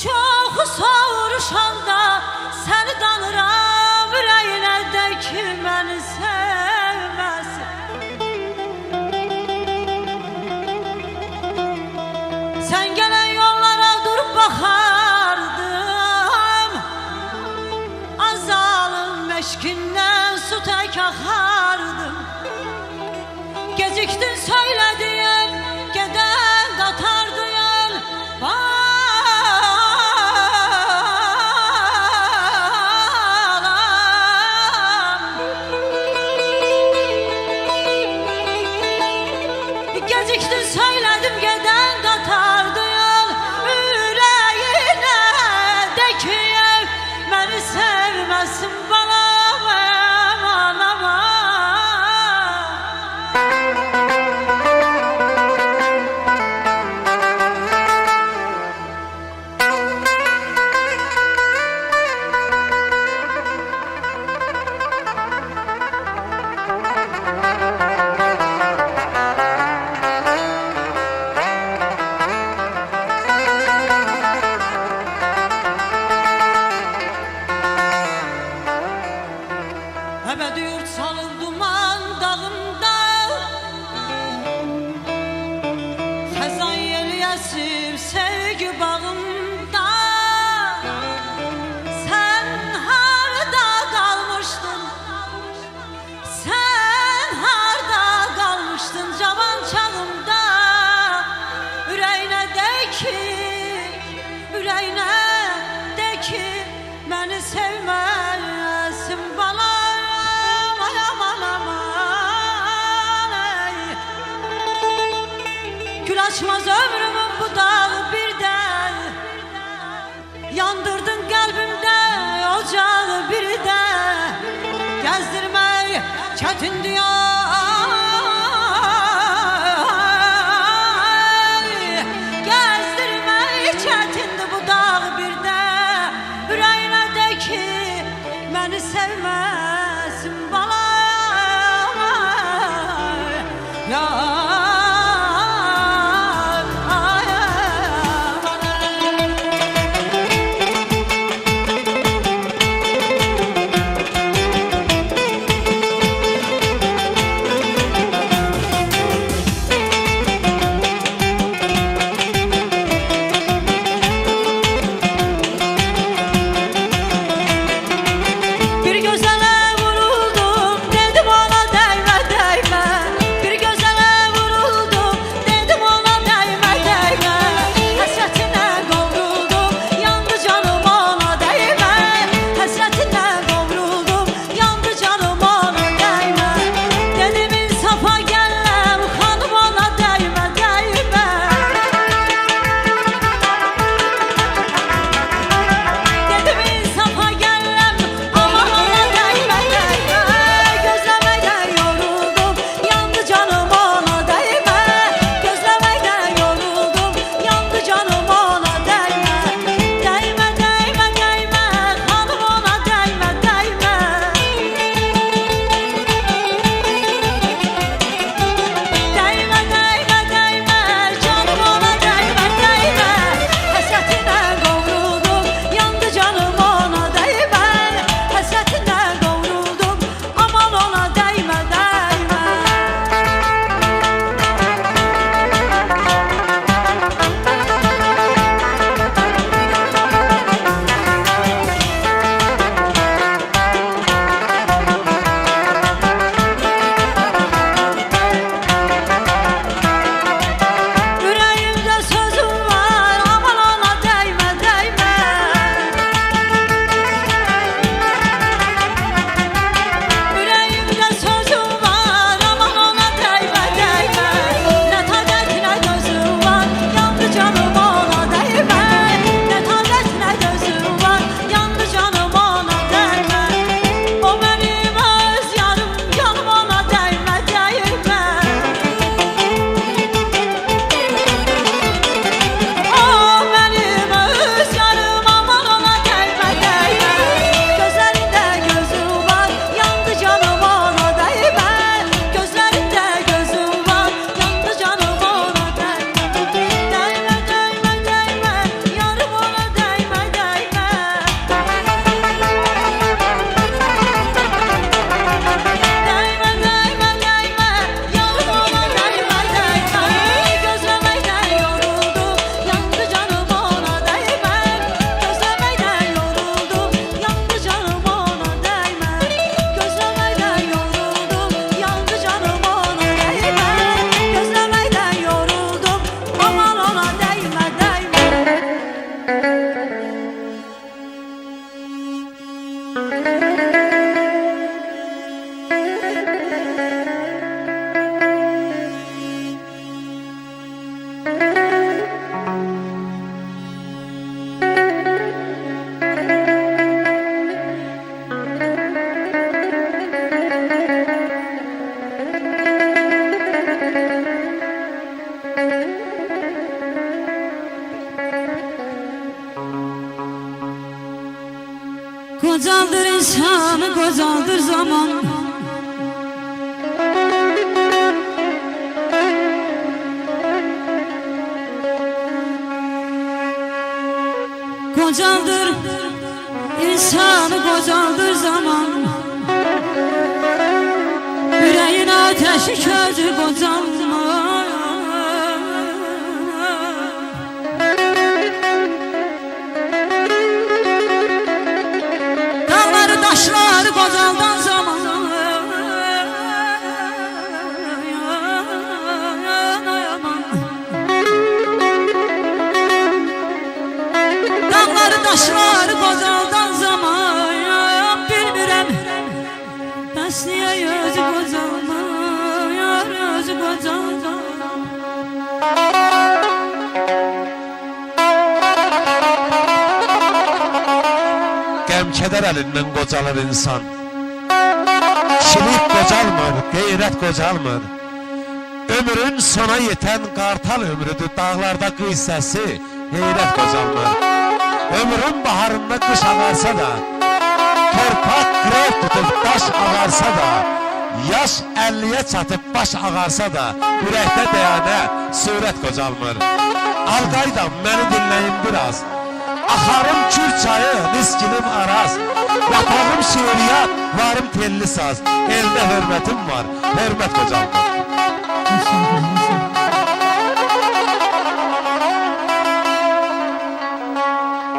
çoxu soruşanda seni danıram. Ürəyinə də ki məni sevməsin. Sen gelen yollara durup bakardım, azalın meşkinden su tek akardım. Geciktin söylediğin, geden katardın. Geciktin söyledim, geden katardın. Yüreğine de ki beni sevmesin balam, aman aman. Ebedi yurt salın duman dağımda, xəzan yeli əsir sevgi bağımda. Sen harda kalmıştın, sen harda kalmıştın cavan çağımda. Ürəyinə de ki, ürəyinə de ki beni sevməsin balam. Gül açmaz ömrümün bu dağı birden, yandırdın kalbimde ocağı bir de. Gezdirmek çetin diyor, gezdirmek çetindi bu dağı bir de. Yüreğine de ki beni sevmesin balam, ya. Kocaldır insanı, kocaldır zaman. Kocaldır insanı, kocaldır zaman. Yüreğin ateşi közü kocalma. Dağları taşları kocaldan zaman. Dağları taşları kocaldan zaman. Bilmirəm bəs niyə özü kocalmır, özü kocaldan. Qəm-kədər əlindən qocalır insan. Kişilik qocalmır, qeyrət qocalmır. Ömrün sona yetən qartal ömrüdür. Dağlarda qıy səsi, heyrət qocalmır. Ömrün baharında qış ağarsa da, torpaq qrev tutub daş ağarsa da, yaş 50'ye çatıb baş ağarsa da, ürəkdə dəyənə surət qocalmır. Alqaydam, məni dinləyin biraz. Axarım Kür çayı, niskinim araz. Yapağım şeiriyat, varım telli saz. Elde hürmetim var, hürmet qocalmır.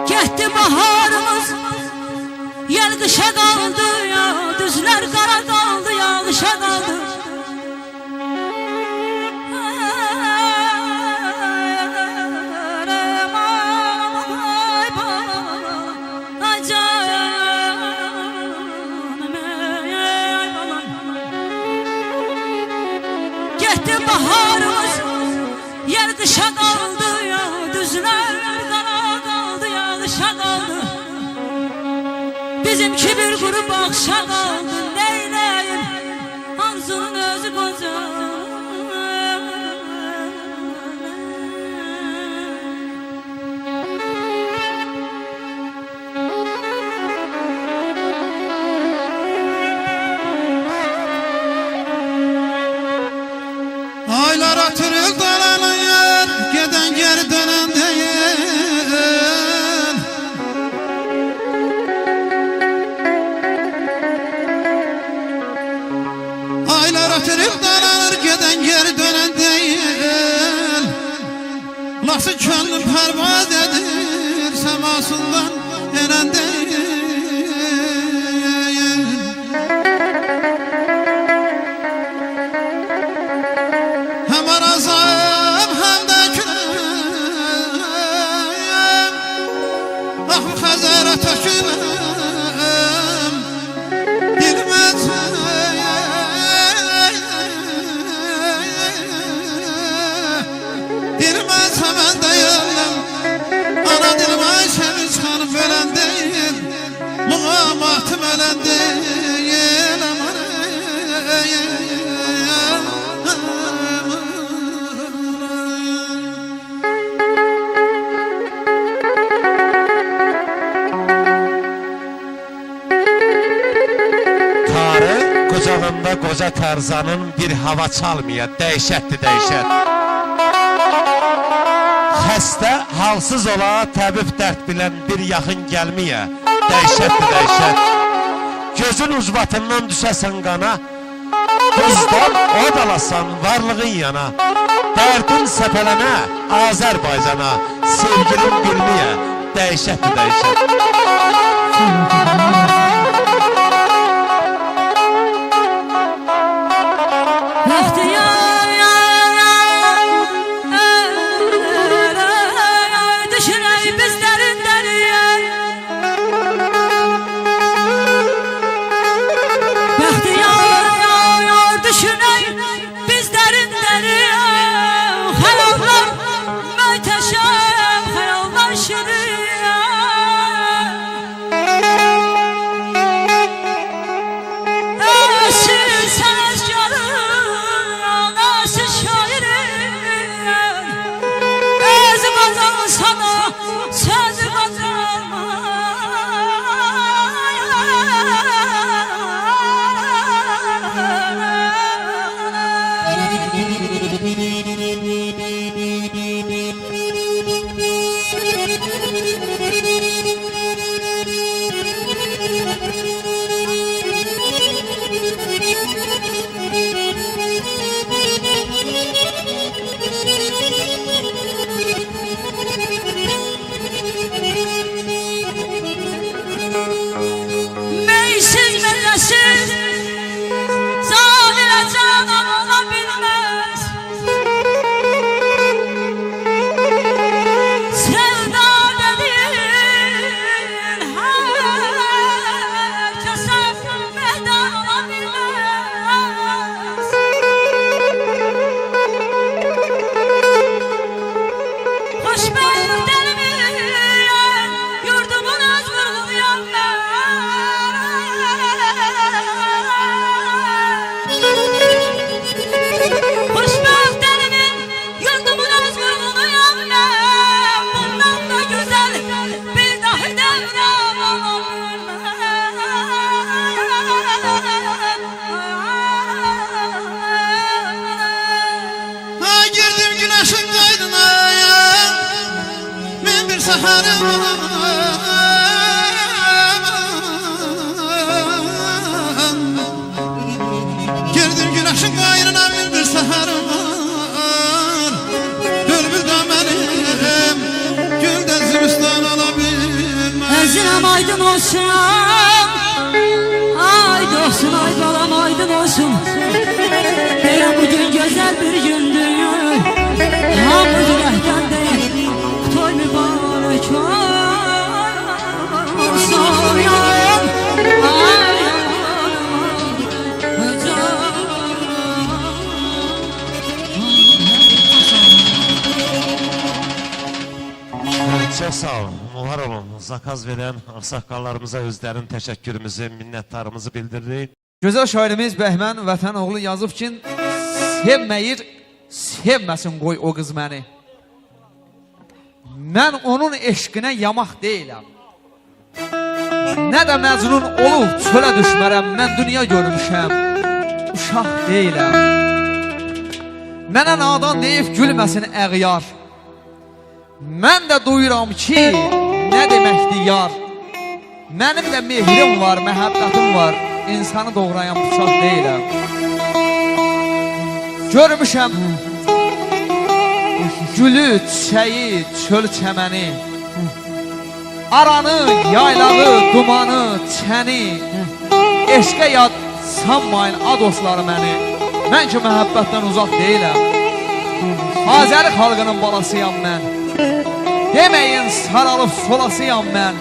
Getdi baharımız, yel qışa qaldı ya, düzlər qara qaldı, yağışa qaldı. Getdi baharımız, yel qışa qaldı ya, düzlər qara qaldı, yağışa qaldı. Bizimki bir quru bağışa qaldı, neyləyim, Hanzunun özü qoca. Aylar atırır dalanıyor, geden geri dönen değil. Aylar atırır dalanır, geden geri dönen değil. Nasıl könlüm pervaz edir, semasından eren değil. Hem arazam hem de külüm, ah bu xəzərə tökülüm, dilməz dilməz hemen deyildim. Ana dilim Ayşəmi çıxanıb ölən deyil, muğamatım ölən deyil, aman Qucağında qoca Tarzanın bir hava çalmaya, dəhşətdir dəhşət. Xəstə, halsız ola, təbib dərd bilən bir yaxın gəlməyə, dəhşətdir dəhşət. Gözün ucbatından düşəsən qana, buzdan od alasan varlığın yana. Dərdin səpələnə, Azərbaycana, sevgilin bilməyə, dəhşətdir dəhşət. səhərim girdim güneşin qayrına bir səhərim bülbül də mənim güldən zülüstan ala bilməm Əzirəm aydın olsun Aydın olsun ay balam aydın olsun Deyəm bugün gözəl bir gündür Hamı ürəkdən deyir Toy mübarək olsun Çok sağ olun, var olun. Zakaz veren aksakallarımıza özlərin təşəkkürümüzü, minnəttarımızı bildiririk. Gözəl şairimiz Bəhmən Vətənoğlu yazıb ki, sevməyir, sevməsin qoy o qız məni. Mən onun eşqinə yamaq deyiləm. Nə də Məcnun olub çölə düşmərəm, mən dünya görmüşəm, uşaq deyiləm. Mənə nadan deyib gülməsin əğyar. Mən də duyuram ki, nə deməkdir yar. Mənim də mehrim var, məhəbbətim var, insanı doğrayan bıçaq deyiləm. Görmüşəm gülü, çiçəyi, çöl çəməni, aranı, yaylağı, dumanı, çəni. Eşqə yad sanmayın a dostları məni. Mən ki məhəbbətdən uzaq deyiləm. Azəri xalqının balasıyam mən. Deməyin saralıb solasıyam mən.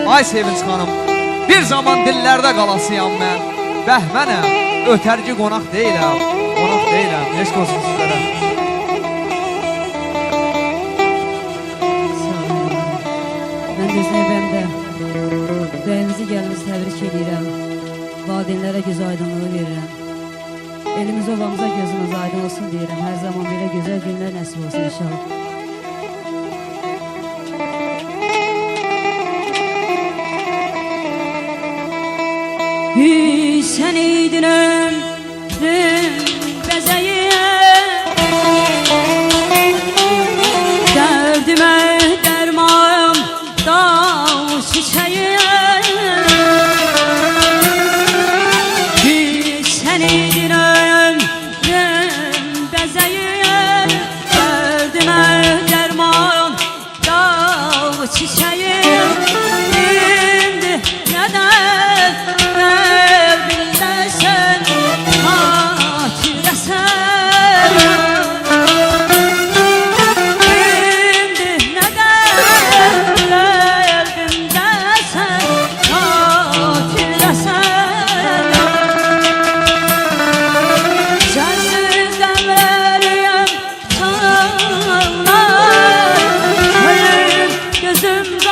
Ay Sevinç xanım, bir zaman dillərdə qalasıyam mən. Bəhmənəm, ötərci qonaq deyiləm. Qonaq deyiləm, eşq olsun sizlərə. Mən də Zeynəbəmdə Bəyimizi gəlimizi təbrik edirəm. Valideynlərə göz aydınlığı verirəm. Elimiz obamıza gözümüz aydın olsun deyirəm. Hər zaman belə gözəl günlər nəsib olsun inşallah. Sen iydin ömrüm bezeyi Derdime derman dağ çiçeği Sen iydin ömrüm bezeyi Derdime derman dağ çiçeği Şimdi neden gözüm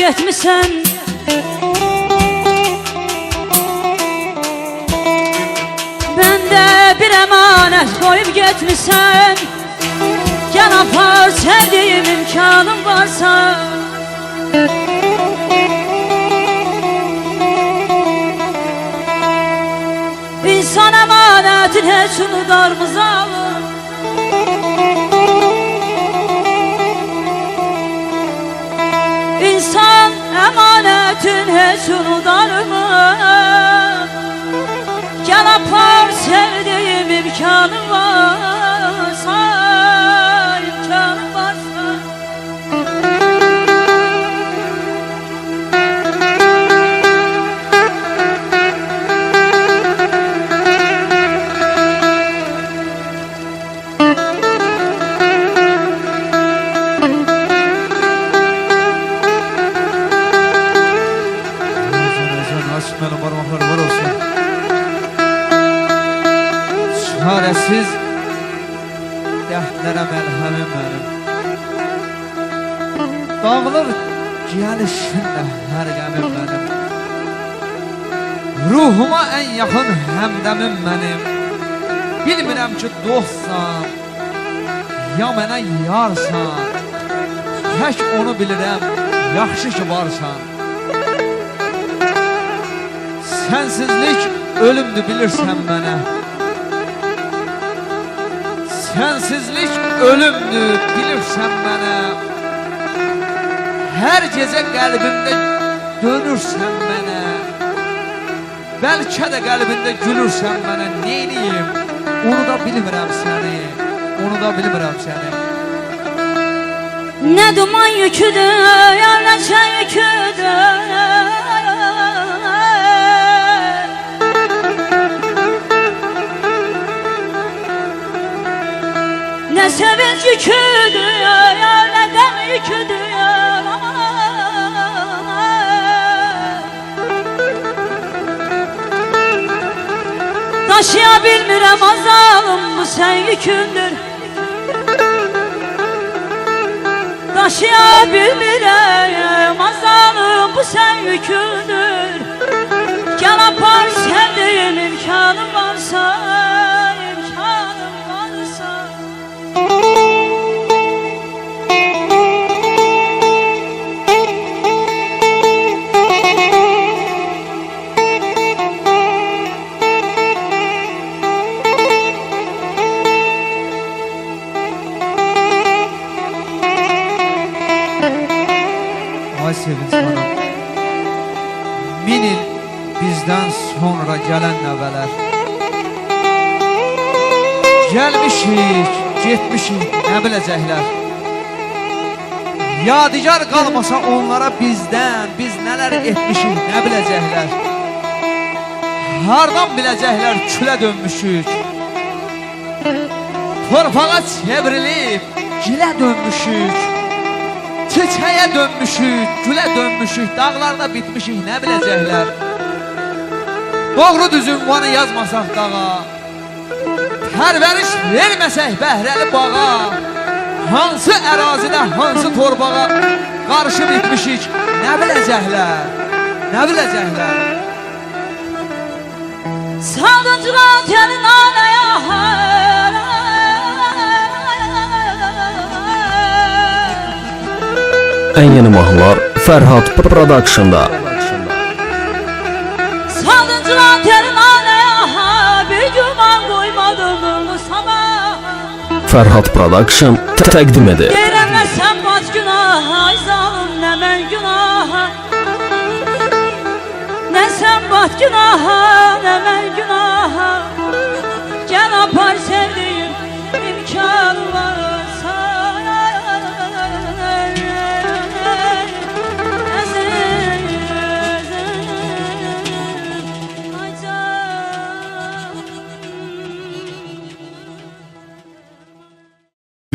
getmişsən Məndə bir əmanət qoyub getmişsən Gəl apar sevdiyim imkanım varsa İnsan əmanətin heç unudarmız alır İnsan əmanətin heç unudarmız Gəl apar sevdiyim imkanım varsa İmkanım varsa Mənim parmaqlar var olsun Çarəsiz dərdlərə məlhəmim mənim Dağılır gəlişinlə hər qəmim mənim Ruhuma ən yaxın həmdəmim mənim Bilmirəm ki dostsan Ya mənə yarsan Tək onu bilirəm yaxşı ki varsan Sensizlik ölümdür bilirsən mənə Sensizlik ölümdür bilirsən mənə Hər gecə qəlbimdə dönürsən mənə Bəlkə də qəlbində gülürsən mənə Neyniyim? Onu da bilmirəm səni Onu da bilmirəm səni Nə duman yüküdür, ya nə çən yüküdür Nə sevinç yüküdür, ya nə qəm yüküdür Daşıya bilmirəm azalım, bu sən yükündür Daşıya bilmirəm azalım, bu sən yükündür Gəl apar sevdiyim imkanım varsa İmkanım varsa Ay sevinç bana 1000 il bizdən sonra gələn nəvələr Gəlmişik, getmişik, nə biləcəklər Yadigar qalmasa onlara bizdən Biz nələr etmişik, nə biləcəklər Hardan biləcəklər külə dönmüşük Torpağa çevrilib, gilə dönmüşük Çiçəyə dönmüşük, gülə dönmüşük Dağlarda bitmişik, nə biləcəklər Doğru düzün vanı yazmasaq dağa Pərvəriş verməsək bəhrəli bağa Hansı ərazidə, hansı torbağa Qarşı bitmişik, nə biləcəklər Nə biləcəklər Saldıncılar gəlin anaya Ən yeni mahnılar Fərhad Production'da Saldıncılar gəlin anaya Bir güman qoymadım bu sana Fərhad Production təqdim edir Deyirəm nə sən bac günah Ay zalım nə mən günah Nə sən bac günah Nə mən günah Gəl apar sevdiyim imkan varsa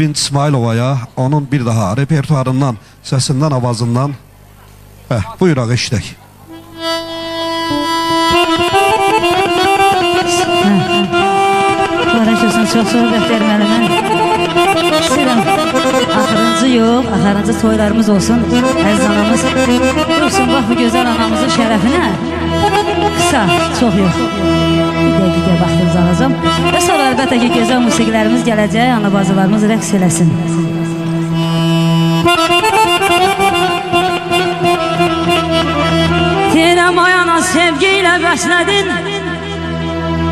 Sevinç İsmailova'ya onun bir daha repertuarından, sesinden, avazından buyuraq eşidək. Uğraşırsın, çox söhbət verməli mən İstəyirəm axırıncı ucu yox, axarıncı toylarımız olsun. Əziz anamız dursun bax bu gözəl anamızın şərəfinə. Qısa, çox yox. Bir dəqiqə vaxtınızı alacağım. Və sonra əlbəttə ki, gözəl musiqilərimiz gələcək, anabacılarımız rəqs eləsin. Deyirəm ayana sevgi ilə bəslədin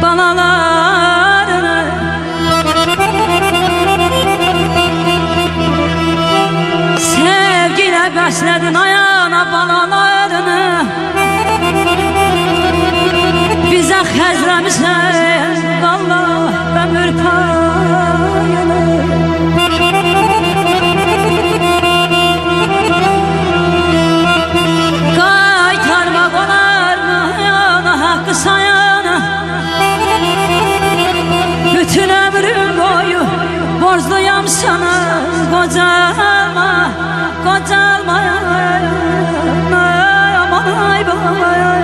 balalarını. Sevgi ilə bəslədin ayana balalarını. Bizə xəzləmisən vallah ömür payını. Qaytarmaq olarmı yana haqqı sayana. Bütün ömrüm boyu borcluyam sana. Qocalma, qocalma aman ay bayan.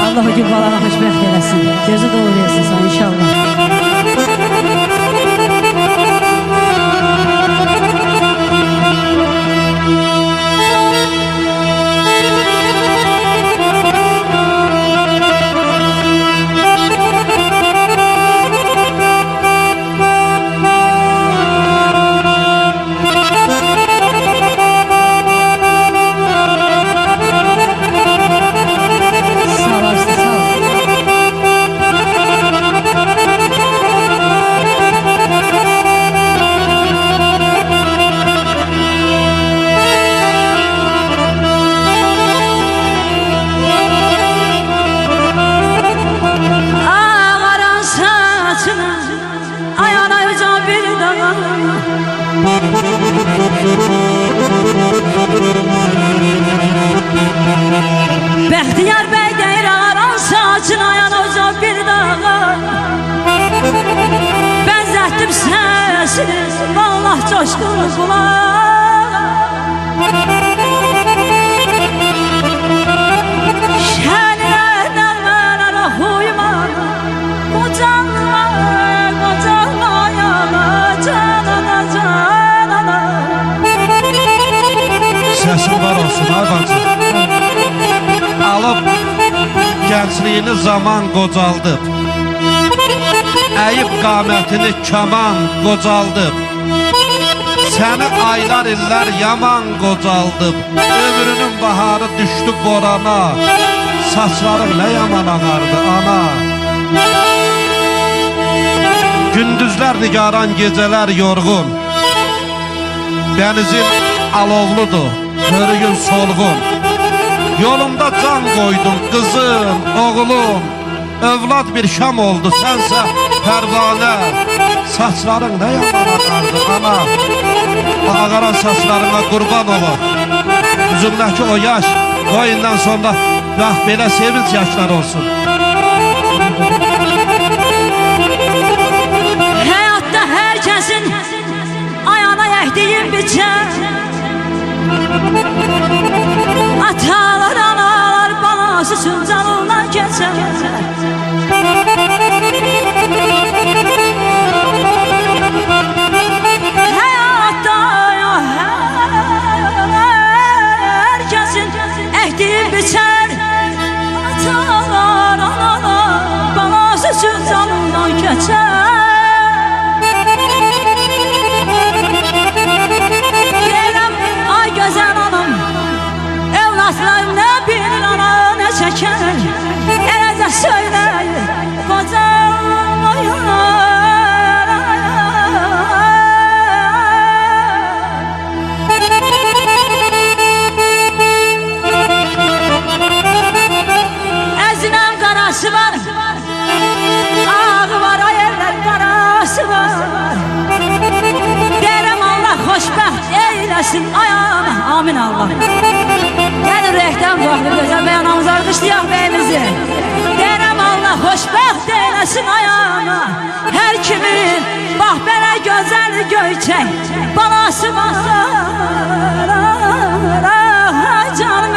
Allah o gün balana xoşbəxt eləsin. Gözü dolu versin sana inşallah. Bəxtiyar bəy deyir ağaran saçın ayan ocaq bir dağa. Bənzətdim səsini vallah coşqun qulağa. Şənlər nərmələrə huyma, qocalma, qocalma yana canana canana. Səsin var olsun ay bacı. Alıb gəncliyini zaman qocaldıb. Əyib qamətini kaman qocaldıb. Səni aylar illər yaman qocaldıb. Ömrünün baharı düşdü borana. Saçlarım nə yaman ağardı ana. Gündüzlər nigaran, gecələr yorğun. Dənizin alovludur, hörüyün solğun. Yolumda can koydum kızım, oğlum. Övlad bir şam oldu sense pervane. Saçların ne yaman akardı ana. Ağaran saçlarına kurban olur. Yüzümdeki o yaş koyundan sonra bak belə sevinç yaşlar olsun. Hayatta herkesin ayağına yəhdiyin biçər. Atalar, analar balası üçün canından keçər. Həyatda herkesin əhdiyi biçər. Atalar, analar balası üçün canından keçər. Deyirəm, ay gözəl anam, evlatlar nə bilir ana nə çəkər. Eləcə söyləyir qocalmayın. Əzinəm qarası var, ağı var, ayırlar qarası var. Deyirəm Allah xoşbəxt eyləsin ayağına, amin Allah. Gəlin rəhdən baxır gözəl bəy anamızı alqışlayaq bəyimizi. Deyirəm Allah xoşbəxt eyləsin ayağına. Hər kimin bax belə gözəl göyçək balası var. Canım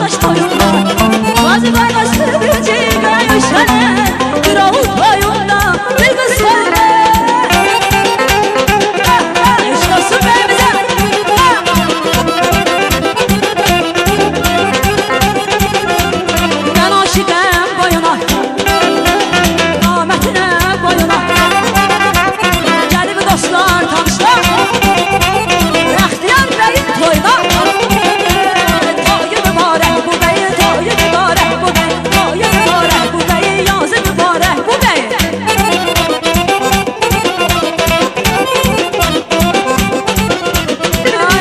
Maraş toyunda Bazı kaynası bilecek aymışane Kral toyunda bir kız var Yaşasın be bize Ben aşıkım boyuna Rahmetine boyuna Gelip dostlar tanışlar Bəxtiyar beyin toyuna Toyu mübarək bu beyin Toyu mübarək bu beyin Toyu mübarək bu beyin Yazı mübarək bu beyin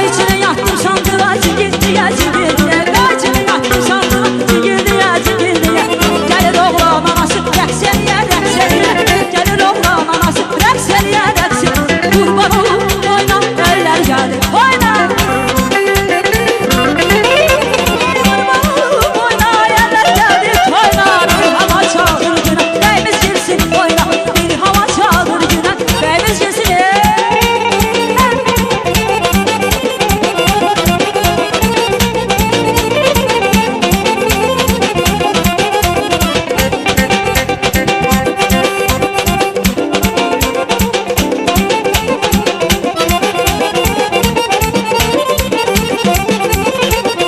İçine yattım sandığa Cigildiye cigildiye İçine yattım sandığa Cigildiye cigildiye Gelir oğlan anası Rəqseliye rəqseliye Gelir oğlan anası Rəqseliye rəqseliye Qurban olup oyna Eller geldi oyna Qurban olup oyna Eller geldi oyna Bir hava çaldır güne Beyimiz girsin oyna Bir hava çaldır güne Beyimiz girsin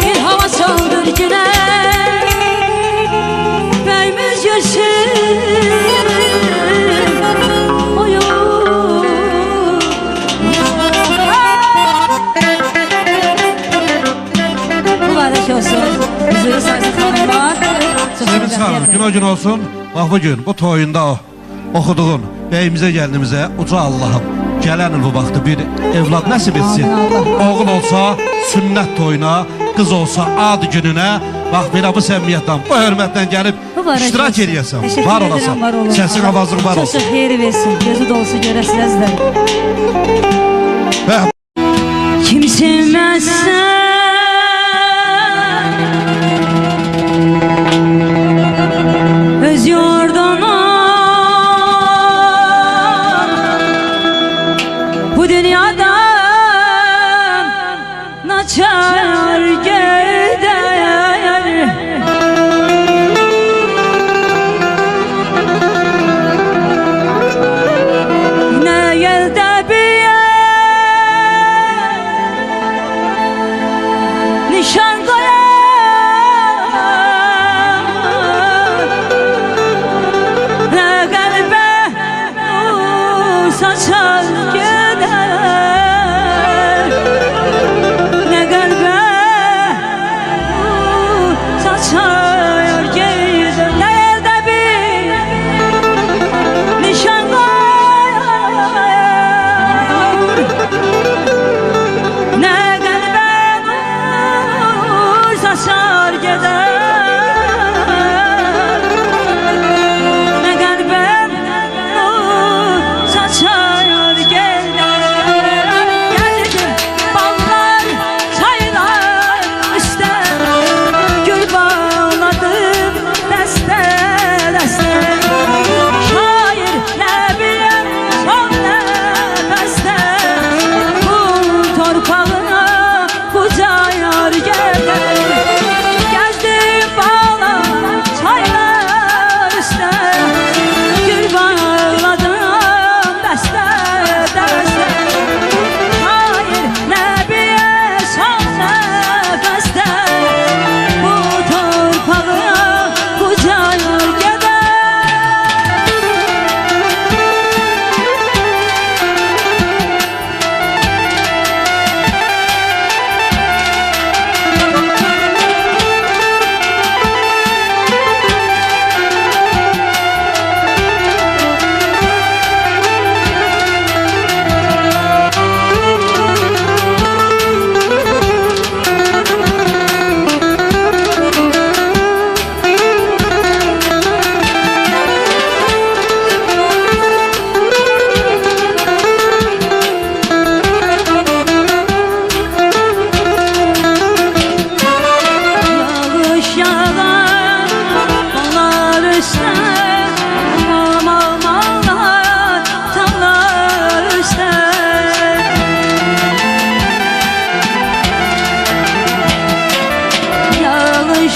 Bir hava çaldır güne Beyimiz girsin oyun Mübarək olsun Huzuru sayısı xanım var Sevinç xanım, günə gün olsun. Bax bu gün, bu toyunda oxuduğun beyimizə gəldiyimizə uca Allahım gələn il bu vaxtı bir evlad nəsib etsin. Oğul olsa sünnət toyuna, qız olsa ad gününə, bax belə bu səmimiyyətdən, bu hörmətdən gəlib iştirak eləyəsən. Var olasan, səsin avazlıq var olsun. Çox xeyri versin, gözü dolusu görəsiniz Və Kim sevməzsən Öz yurduna Bu dünyadan Naçar gider Ne yelde bir Nişan Ne kalbe saçar gider Ne kalbe saçar gider Ne elde bir nişan Ne kalbe saçar gider Ne kalbim saçar gider Geldim ballar çaylar üstte Gül bağladım deste deste Şair nebiyem son nefeste Bu torpağına bu cayar gider Gezdim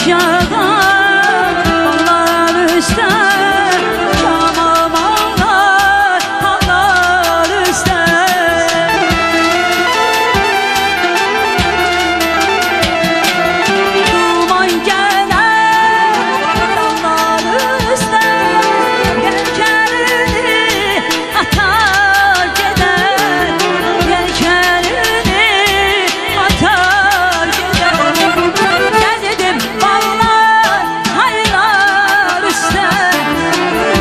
aşağıda onlar üstte tamam onlar üstte duman gelir onlar üstte yelkenini atar gider yelkenini atar gider gezdim bağlar haylar üstte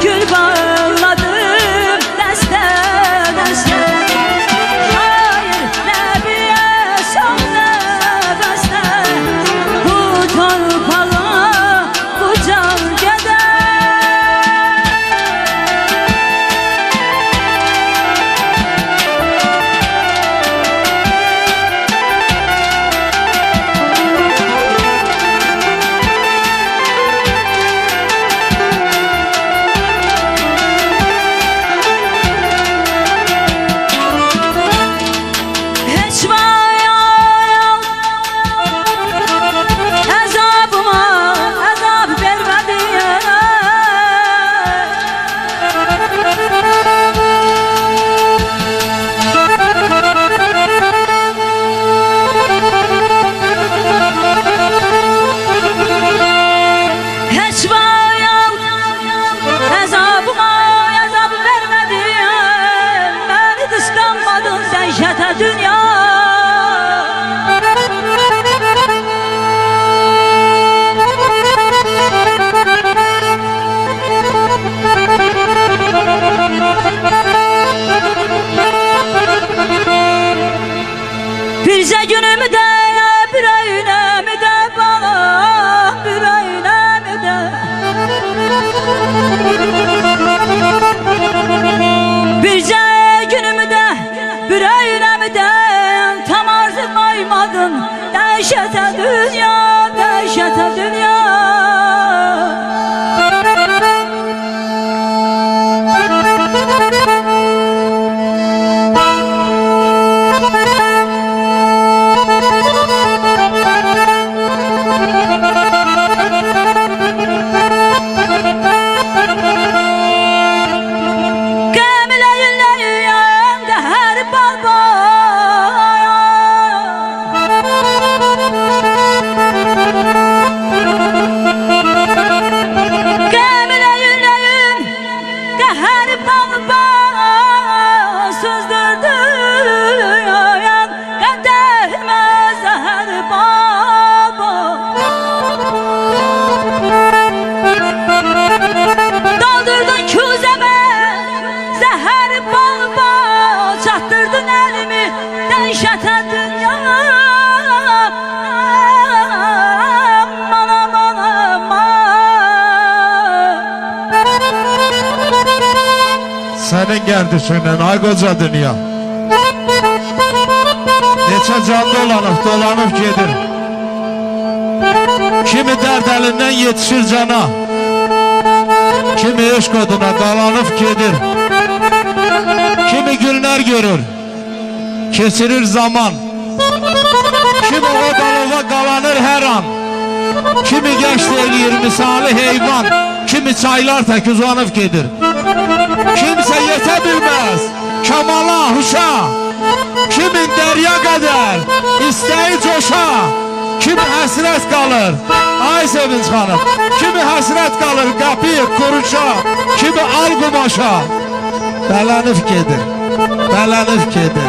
gül bağladım deste deste şair nebiye son nefeste bu torpağa bu can gider hiç bayan azabıma azab vermedi hiç bayan azabıma azab vermedi beni kıskanmadın dehşete dünya Birce günümü de bir öynemi de bana bir öynemi de Birce günümü de bir öynemi de tam arzu koymadın dehşete dünya dehşete dünya Doldurdun küzeme zehər balba çatdırdın elimi dehşete dünya aman aman aman Senin gerdişinden ay koca dünya. Neçə can dolanıp gedir. Kimi dərd əlindən yetişir cana, kimi eşq oduna qalanıb gedir. Kimi günlər görür, keçirir zaman. Kimi o dalova qalanır hər an. Kimi gəşt eləyir misali heyvan, kimi çaylar tək uzanıb gedir. Kimsə yetə bilməz kamala, huşa, kimin dərya qədər istəyi coşa, kimi həsrət qalır, ay Sevinç xanım, kimi həsrət qalır qapı, kuruşa, kimi al qumaşa, bələnib gedir, bələnib gedir,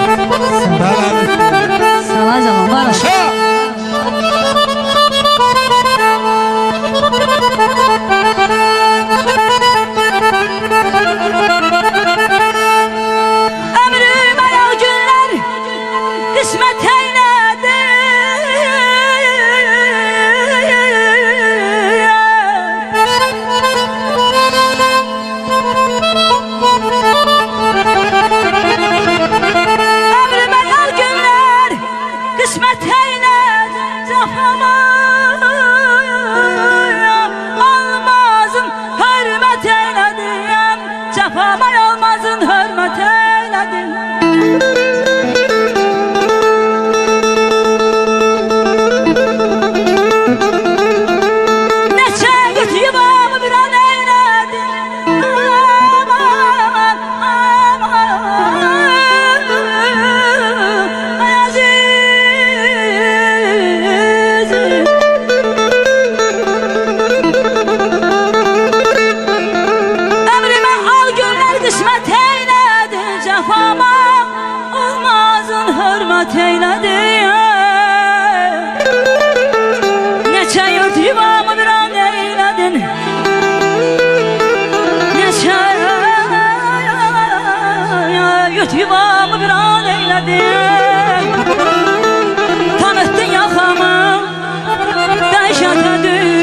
bələnib gedir. Sala zaman var. Ömrüm ayal günler kısmet eyledim. Ömrüm ayal günler kısmet eyledim. yuvamı bir an eyledin. Tanıttın yaxamı dəhşətə dünya.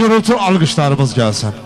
gürültü alqışlarımız gəlsin.